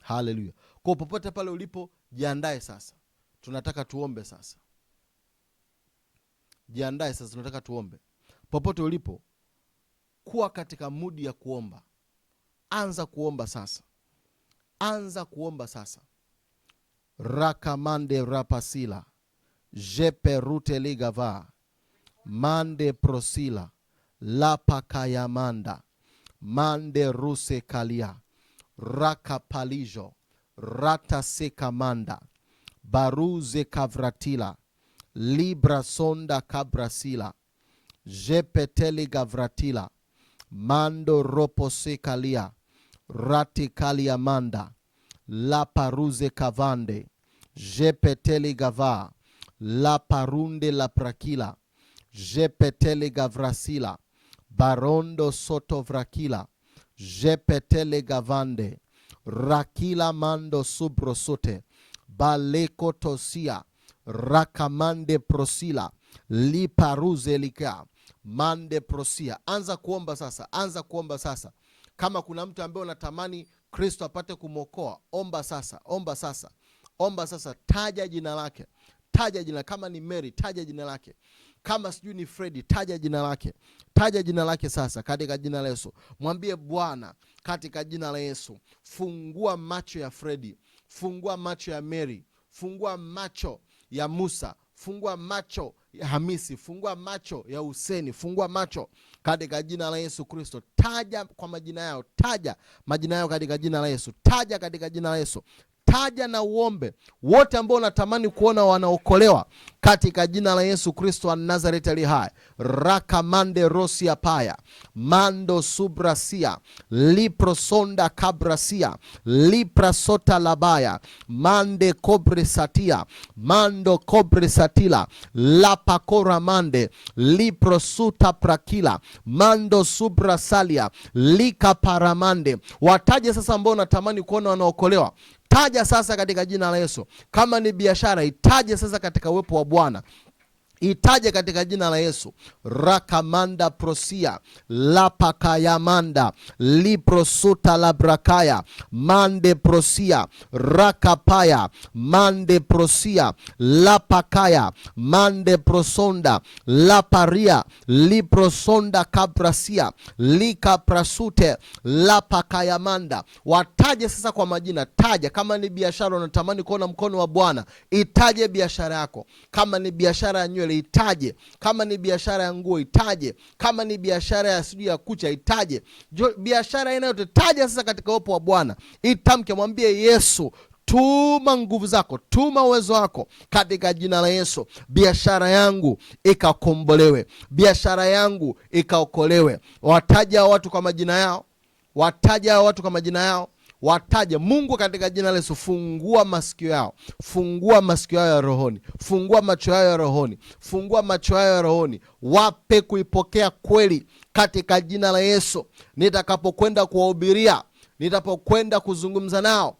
Haleluya! Kwa popote pale ulipo, jiandae sasa. Tunataka tuombe sasa. Jiandae sasa, tunataka tuombe. Popote ulipo, kuwa katika mudi ya kuomba. Anza kuomba sasa. Anza kuomba sasa. Rakamande rapasila. Jeperute ligava. Mande prosila. Lapakayamanda. Mande ruse kalia. Rakapalijo. Rata sekamanda. Baruze kavratila. Libra sonda kabrasila. Jepeteli gavratila. Mando ropo sekalia. Ratikalia manda. La paruze kavande. Jepeteli gava. La parunde la prakila. Jepeteli gavrasila. Barondo soto vrakila. Jepeteli gavande. Rakila mando subrosote. Baleko tosia. Rakamande prosila. Li paruze lika. Mande prosia. Anza kuomba sasa. Anza kuomba sasa. Kama kuna mtu ambaye unatamani Kristo apate kumwokoa, omba sasa. Omba sasa. Omba sasa. Taja jina lake. Taja jina. Kama ni Mary, taja jina lake. Kama sijui ni Freddy, taja jina lake. Taja jina lake sasa katika jina la Yesu. Mwambie Bwana katika jina la Yesu, fungua macho ya Freddy, fungua macho ya Mary, fungua macho ya Musa, fungua macho ya Hamisi, fungua macho ya Huseni, fungua macho katika jina la Yesu Kristo. Taja kwa majina yao, taja majina yao katika jina la Yesu. Taja katika jina la Yesu. Taja na uombe wote ambao unatamani kuona wanaokolewa katika jina la Yesu Kristo wa Nazareti ali hai. Rakamande rosia paya. Mando subrasia. Liprosonda kabrasia. Liprasota labaya. Mande kobresatia. Mando kobresatila. Lapakora mande. Liprosuta prakila. Mando subrasalia. Lika paramande. Wataje sasa ambao unatamani kuona wanaokolewa. Taja sasa katika jina la Yesu. Kama ni biashara, itaje sasa katika uwepo wa Bwana. Itaje katika jina la Yesu. Rakamanda prosia. Lapakayamanda. Liprosuta labrakaya. Mande prosia. Rakapaya. Mande prosia. Lapakaya. Mande prosonda. Laparia. Liprosonda kabrasia. Lika prasute. Lapakayamanda. Wataje sasa kwa majina. Taja. Kama ni biashara unatamani kuona mkono wa Bwana, itaje biashara yako. Kama ni biashara ya nywele, itaje. Kama ni biashara ya nguo, itaje. Kama ni biashara ya sijui ya kucha, itaje. Biashara inayote taja sasa katika uwepo wa Bwana. Itamke, mwambie Yesu, tuma nguvu zako, tuma uwezo wako katika jina la Yesu. Biashara yangu ikakombolewe, biashara yangu ikaokolewe. Wataja watu kwa majina yao. Wataja watu kwa majina yao. Wataje. Mungu katika jina la Yesu, fungua masikio yao. Fungua masikio yao ya rohoni. Fungua macho yao ya rohoni. Fungua macho yao ya rohoni. Wape kuipokea kweli katika jina la Yesu. Nitakapokwenda kuwahubiria, nitapokwenda kuzungumza nao,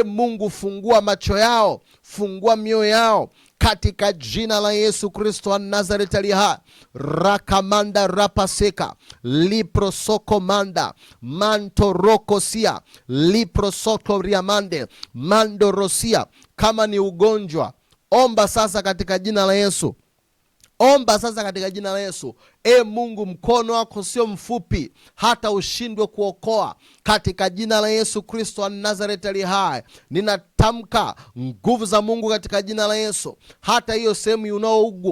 Mungu fungua macho yao, fungua mioyo yao katika jina la Yesu Kristo wa Nazareti ali hai. Rakamanda rapaseka. Liprosoko manda. Manto rokosia. Liprosoko riamande. Mando rosia. Kama ni ugonjwa, omba sasa katika jina la Yesu. Omba sasa katika jina la Yesu. Mungu, mkono wako sio mfupi hata ushindwe kuokoa. Katika jina la Yesu Kristo wa Nazareti ali hai, ninatamka nguvu za Mungu katika jina la Yesu. Hata hiyo sehemu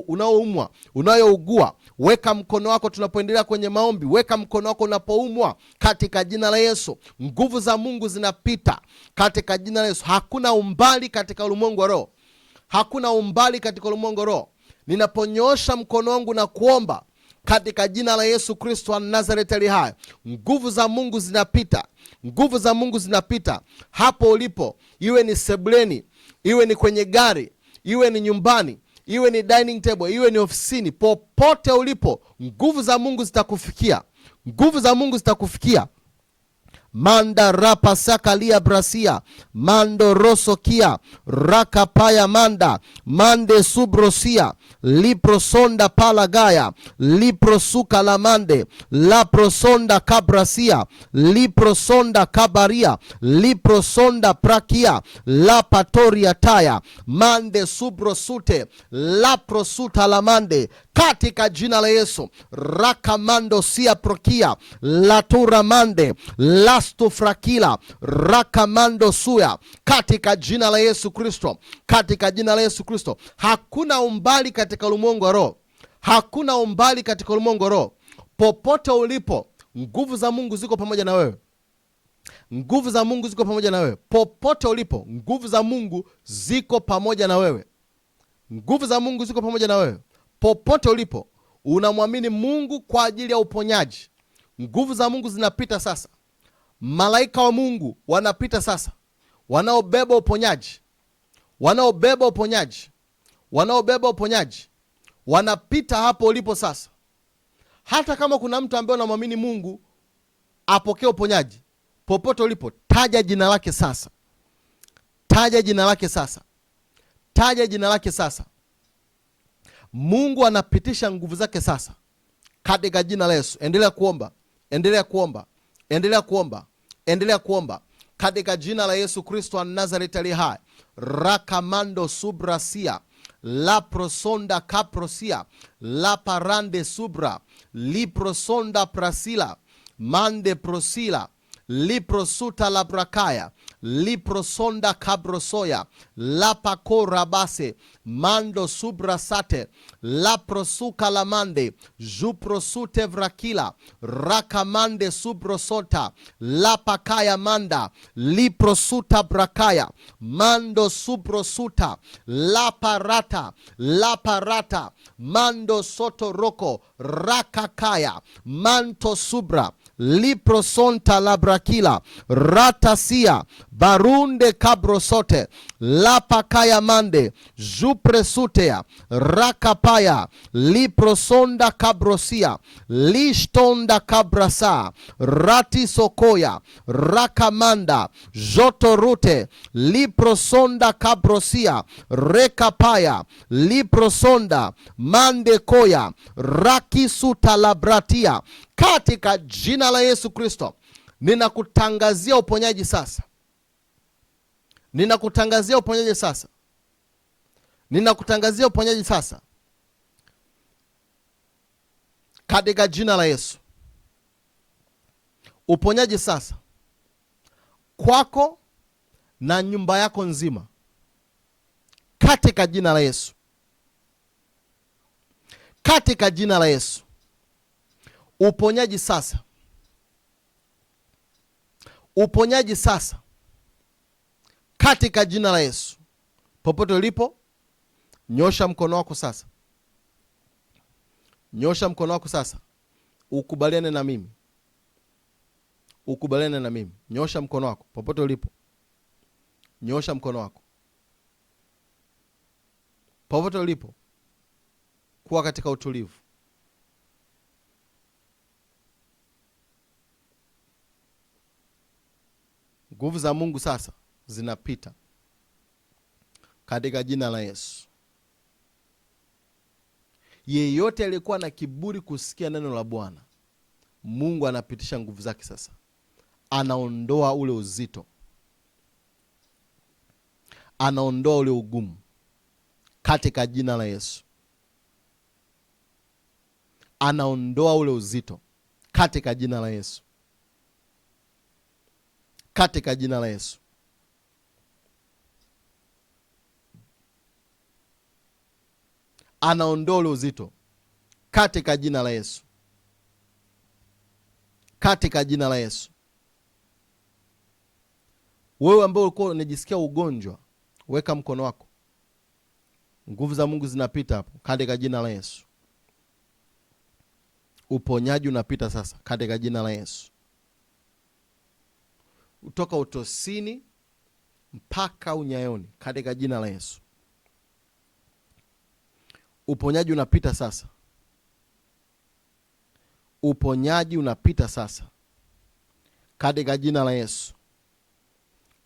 unaoumwa, unayougua, weka mkono wako tunapoendelea kwenye maombi. Weka mkono wako unapoumwa katika jina la Yesu. Nguvu za Mungu zinapita katika jina la Yesu. Hakuna umbali katika ulimwengu wa roho. Hakuna umbali katika ulimwengu wa roho. Ninaponyosha mkono wangu na kuomba katika jina la Yesu Kristo wa Nazareti ali hai, nguvu za Mungu zinapita. Nguvu za Mungu zinapita hapo ulipo, iwe ni sebuleni, iwe ni kwenye gari, iwe ni nyumbani, iwe ni dining table, iwe ni ofisini, popote ulipo, nguvu za Mungu zitakufikia. Nguvu za Mungu zitakufikia. Manda rapa sakalia brasia. Mando rosokia. Rakapaya manda. Mande subrosia. Liprosonda palagaya. Liprosuka la mande. Laprosonda kabrasia. Liprosonda kabaria. Liprosonda prakia. Lapatoria taya. Mande subrosute. Laprosuta la mande. Katika jina la Yesu. Rakamando sia prokia. Latura mande. La rastofrakila rakamando suya, katika jina la Yesu Kristo, katika jina la Yesu Kristo. Hakuna umbali katika ulimwengu wa roho, hakuna umbali katika ulimwengu wa roho. Popote ulipo, nguvu za Mungu ziko pamoja na wewe. Nguvu za Mungu ziko pamoja na wewe. Popote ulipo, nguvu za Mungu ziko pamoja na wewe. Nguvu za Mungu ziko pamoja na wewe. Popote ulipo, unamwamini Mungu kwa ajili ya uponyaji. Nguvu za Mungu zinapita sasa. Malaika wa Mungu wanapita sasa, wanaobeba uponyaji, wanaobeba uponyaji, wanaobeba uponyaji, wanapita hapo ulipo sasa. Hata kama kuna mtu ambaye unamwamini Mungu apokee uponyaji, popote ulipo, taja jina lake sasa. Taja jina lake sasa. Taja jina lake sasa. Mungu anapitisha nguvu zake sasa, katika jina la Yesu. Endelea kuomba, endelea kuomba, endelea kuomba, endelea kuomba, katika jina la Yesu Kristo wa Nazareti aliye hai. Rakamando subrasia la prosonda kaprosia la parande subra liprosonda prasila mande prosila liprosuta labrakaya liprosonda kabrosoya lapakorabase mando subrasate laprosuka lamande juprosute vrakila rakamande subrosota lapakaya manda liprosuta brakaya mando subrosuta laparata laparata mando sotoroko rakakaya manto subra liprosonta labrakila ratasia barunde kabrosote lapakaya mande jupresutea rakapaya liprosonda kabrosia lishtonda kabrasa ratisokoya rakamanda jotorute liprosonda kabrosia rekapaya liprosonda mandekoya rakisutalabratia. Katika jina la Yesu Kristo, ninakutangazia uponyaji sasa. Ninakutangazia uponyaji sasa. Ninakutangazia uponyaji sasa, katika jina la Yesu. Uponyaji sasa kwako na nyumba yako nzima, katika jina la Yesu. Katika jina la Yesu. Uponyaji sasa. Uponyaji sasa, katika jina la Yesu. Popote ulipo, nyosha mkono wako sasa. Nyosha mkono wako sasa. Ukubaliane na mimi. Ukubaliane na mimi. Nyosha mkono wako popote ulipo. Nyosha mkono wako popote ulipo. Kuwa katika utulivu. Nguvu za Mungu sasa zinapita, katika jina la Yesu. Yeyote aliyekuwa na kiburi kusikia neno la Bwana, Mungu anapitisha nguvu zake sasa. Anaondoa ule uzito, anaondoa ule ugumu, katika jina la Yesu. Anaondoa ule uzito, katika jina la Yesu. Katika jina la Yesu. Anaondoa ule uzito, katika jina la Yesu. Katika jina la Yesu. Wewe ambaye ulikuwa unajisikia ugonjwa, weka mkono wako. Nguvu za Mungu zinapita hapo, katika jina la Yesu. Uponyaji unapita sasa, katika jina la Yesu. Kutoka utosini mpaka unyayoni, katika jina la Yesu. Uponyaji unapita sasa. Uponyaji unapita sasa, katika jina la Yesu.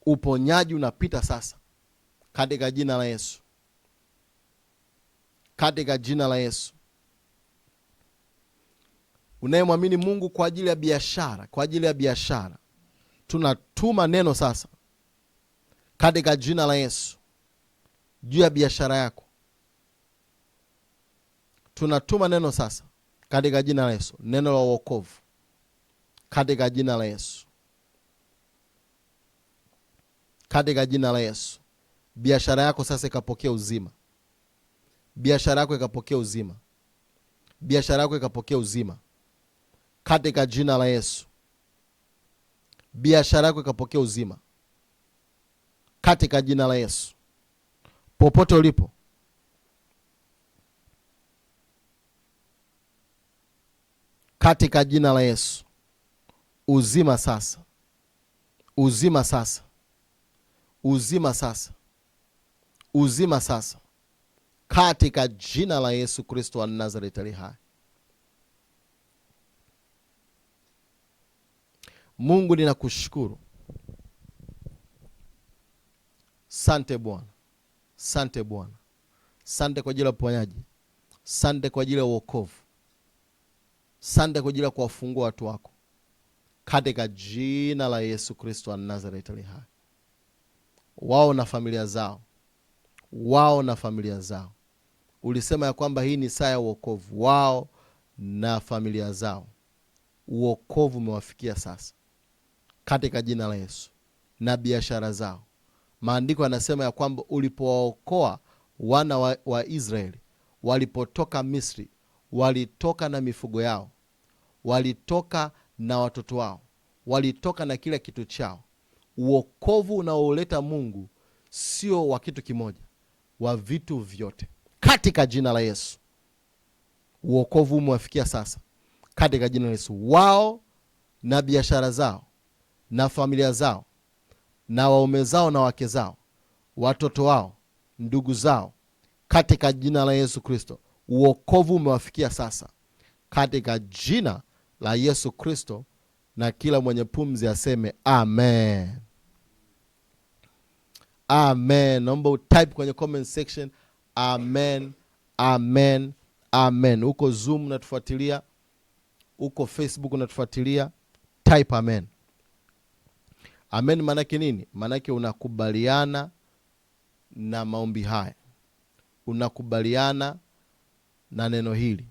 Uponyaji unapita sasa, katika jina la Yesu. Katika jina la Yesu. Unayemwamini Mungu kwa ajili ya biashara, kwa ajili ya biashara, tunatuma neno sasa, katika jina la Yesu, juu ya biashara yako. Tunatuma neno sasa, katika jina la Yesu, neno la wokovu, katika jina la Yesu. katika jina la Yesu. Biashara yako sasa ikapokea uzima. Biashara yako ikapokea uzima. Biashara yako ikapokea uzima katika jina la Yesu. Biashara yako ikapokea uzima katika jina la Yesu. Popote ulipo, katika jina la Yesu, uzima sasa. Uzima sasa. Uzima sasa. Uzima sasa katika jina la Yesu Kristo wa Nazareti ali hai. Mungu ninakushukuru. Sante Bwana. Sante Bwana. Sante kwa ajili ya uponyaji. Sante kwa ajili ya wokovu. Sante kwa ajili ya kuwafungua watu wako katika jina la Yesu Kristo wa Nazareti ali hai. Wao na familia zao. Wao na familia zao. Ulisema ya kwamba hii ni saa ya wokovu. Wao na familia zao. Wokovu umewafikia sasa katika jina la Yesu. Na biashara zao. Maandiko yanasema ya kwamba ulipowaokoa wana wa Israeli walipotoka Misri, walitoka na mifugo yao, walitoka na watoto wao, walitoka na kila kitu chao. Wokovu unaoleta Mungu sio wa kitu kimoja, wa vitu vyote katika jina la Yesu. Wokovu umewafikia sasa katika jina la Yesu. Wao na biashara zao na familia zao na waume zao na wake zao, watoto wao, ndugu zao, katika jina la Yesu Kristo. Wokovu umewafikia sasa katika jina la Yesu Kristo, na kila mwenye pumzi aseme amen. Amen. Naomba utype kwenye comment section amen, amen, amen. Uko Zoom unatufuatilia, uko Facebook unatufuatilia, type amen. Amen manake nini? Manake unakubaliana na maombi haya. Unakubaliana na neno hili.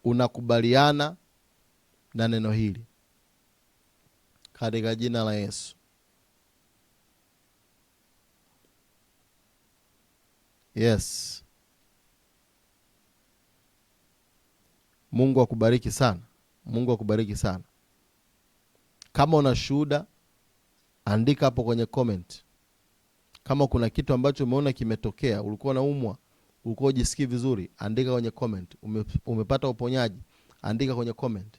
Unakubaliana na neno hili katika jina la Yesu. Yes. Mungu akubariki sana. Mungu akubariki sana. Kama una shuhuda, andika hapo kwenye comment. Kama kuna kitu ambacho umeona kimetokea, ulikuwa unaumwa, ulikuwa ujisikii vizuri, andika kwenye comment. Umepata uponyaji, andika kwenye comment.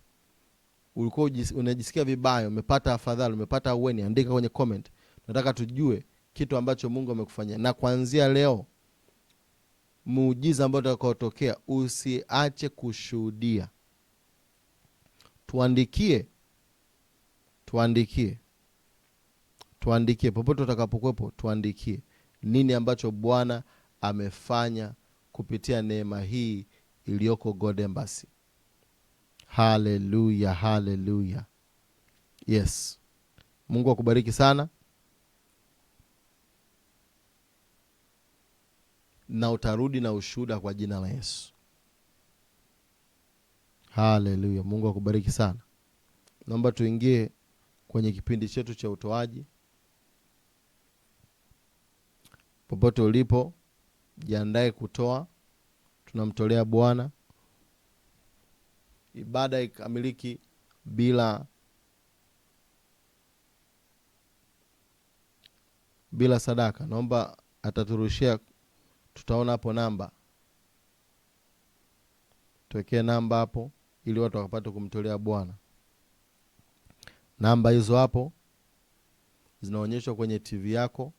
Ulikuwa unajisikia vibaya, umepata afadhali, umepata aweni, andika kwenye comment. Nataka tujue kitu ambacho Mungu amekufanyia. Na kuanzia leo, muujiza ambao utakayotokea, usiache kushuhudia. Tuandikie. Tuandikie. Tuandikie popote utakapokuwepo, tuandikie nini ambacho Bwana amefanya kupitia neema hii iliyoko God Embassy. Hallelujah, hallelujah. Yes. Mungu akubariki sana. Na utarudi na ushuhuda kwa jina la Yesu. Hallelujah. Mungu akubariki sana. Naomba tuingie kwenye kipindi chetu cha utoaji. Popote ulipo, jiandae kutoa. Tunamtolea Bwana. Ibada ikamiliki bila sadaka. Naomba ataturushia, tutaona hapo namba. Tuwekee namba hapo ili watu wakapate kumtolea Bwana. Namba hizo hapo zinaonyeshwa kwenye TV yako.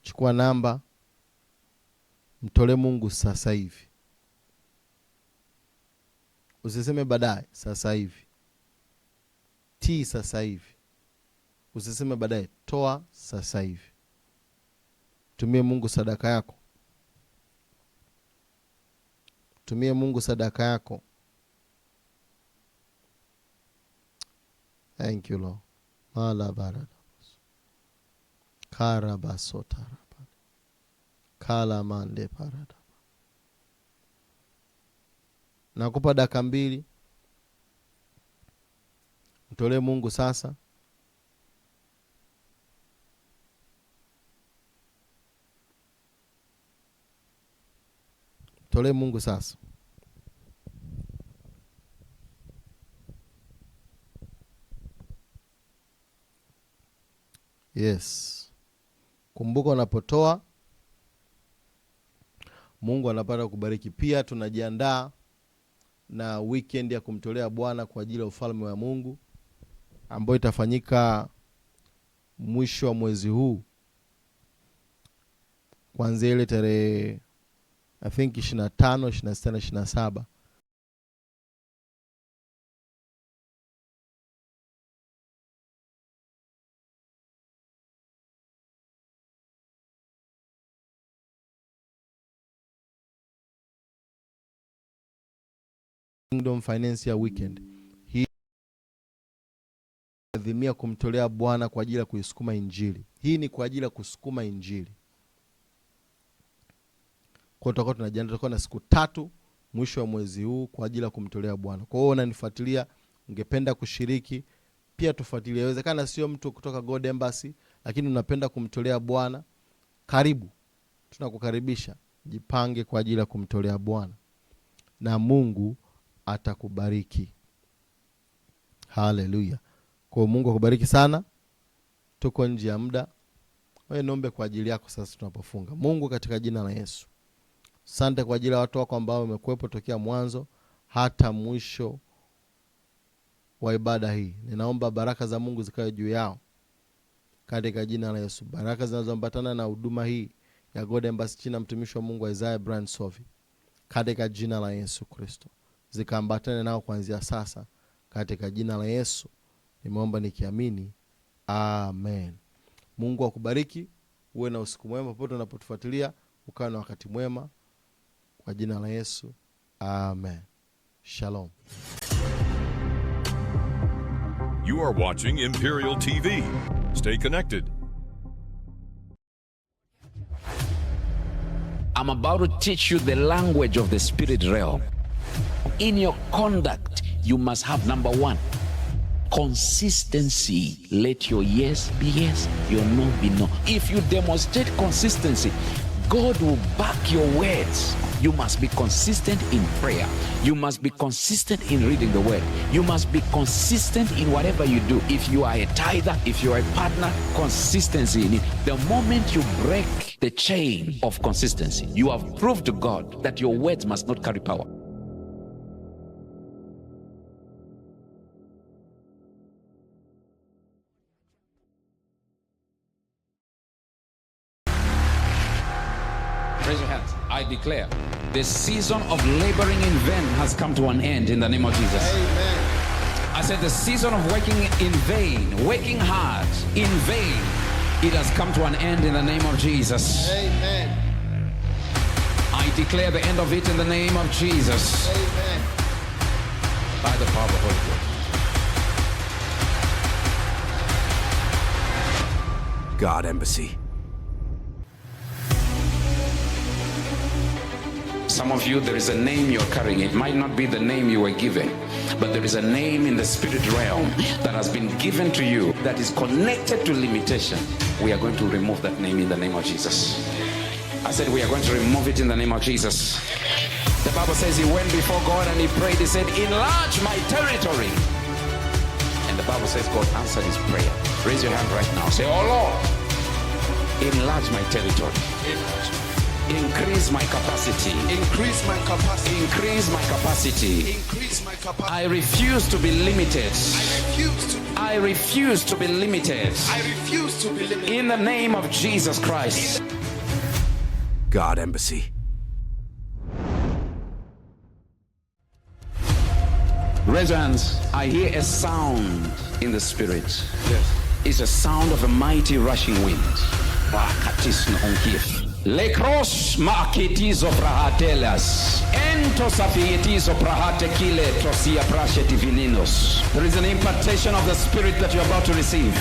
Chukua namba, mtolee Mungu sasa hivi. Usiseme baadaye, sasa hivi. Sasa hivi. Usiseme baadaye, toa sasa hivi. Tumie Mungu sadaka yako. Tumie Mungu sadaka yako. Thank you Lord. Mala barada. Karabasota rabani. Kala mande parada. Nakupa dakika 2. Mtolee Mungu sasa. Mtolee Mungu sasa. Yes. Kumbuka unapotoa Mungu anapata kubariki. Pia tunajiandaa na weekend ya kumtolea Bwana kwa ajili ya ufalme wa Mungu ambayo itafanyika mwisho wa mwezi huu kuanzia ile tarehe I think 25, 26 na 27. Kingdom Financial Weekend. Hii adhimia kumtolea Bwana kwa ajili ya kuisukuma injili. Hii ni kwa ajili ya kusukuma injili. Kwa tutakuwa tunajiandaa, tutakuwa na siku 3 mwisho wa mwezi huu kwa ajili ya kumtolea Bwana. Kwa hiyo unanifuatilia, ungependa kushiriki, pia tufuatilie. Inawezekana sio mtu kutoka God Embassy, lakini unapenda kumtolea Bwana, karibu. Tunakukaribisha. Jipange kwa ajili ya kumtolea Bwana. Na Mungu atakubariki. Haleluya. Kwa Mungu akubariki sana. Tuko nje ya muda. Wewe niombe kwa ajili yako sasa tunapofunga. Mungu, katika jina la Yesu, asante kwa ajili ya watu wako ambao wamekuwepo tokea mwanzo hata mwisho wa ibada hii. Ninaomba baraka za Mungu zikawe juu yao katika jina la Yesu. Baraka zinazoambatana na huduma hii ya God Embassy chini ya mtumishi wa Mungu Isaiah Brian Sofi, katika jina la Yesu Kristo zikaambatane nao kuanzia sasa katika jina la Yesu. Nimeomba nikiamini. Amen. Mungu akubariki. Uwe na usiku mwema popote unapotufuatilia. Ukawe na wakati mwema kwa jina la Yesu. Amen. Shalom. You are watching Imperial TV. Stay connected. I'm about to teach you the language of the spirit realm. In your conduct, you must have, number 1, consistency. Let your yes be yes, your no be no. If you demonstrate consistency, God will back your words. You must be consistent in prayer. You must be consistent in reading the word. You must be consistent in whatever you do. If you are a tither, if you are a partner, consistency in it. The moment you break the chain of consistency, you have proved to God that your words must not carry power. Raise your hands. I declare the season of laboring in vain has come to an end in the name of Jesus. Amen. I said the season of working in vain, working hard in vain, it has come to an end in the name of Jesus. Amen. I declare the end of it in the name of Jesus. Amen. By the power of the Holy Ghost. God Embassy. Some of you, there is a name you're carrying. It might not be the name you were given, but there is a name in the spirit realm that has been given to you that is connected to limitation. We are going to remove that name in the name of Jesus. I said we are going to remove it in the name of Jesus. The Bible says he went before God and he prayed. He said, enlarge my territory. And the Bible says God answered his prayer. Raise your hand right now. Say, oh Lord, enlarge my territory. Increase my capacity. Increase my capacity. Increase my capacity. Increase my capacity. I refuse to be limited. I refuse to be limited. I refuse to be limited. I refuse to be limited. In the name of Jesus Christ. God Embassy. Raise your hands. I hear a sound in the spirit. Yes. It's a sound of a mighty rushing wind. Lekros maketizo prahatelas. Entosafiyetizo prahate kile tosia prasheti vilinos. There is an impartation of the spirit that you're about to receive.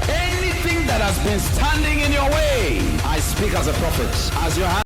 Anything that has been standing in your way, I speak as a prophet. As your hand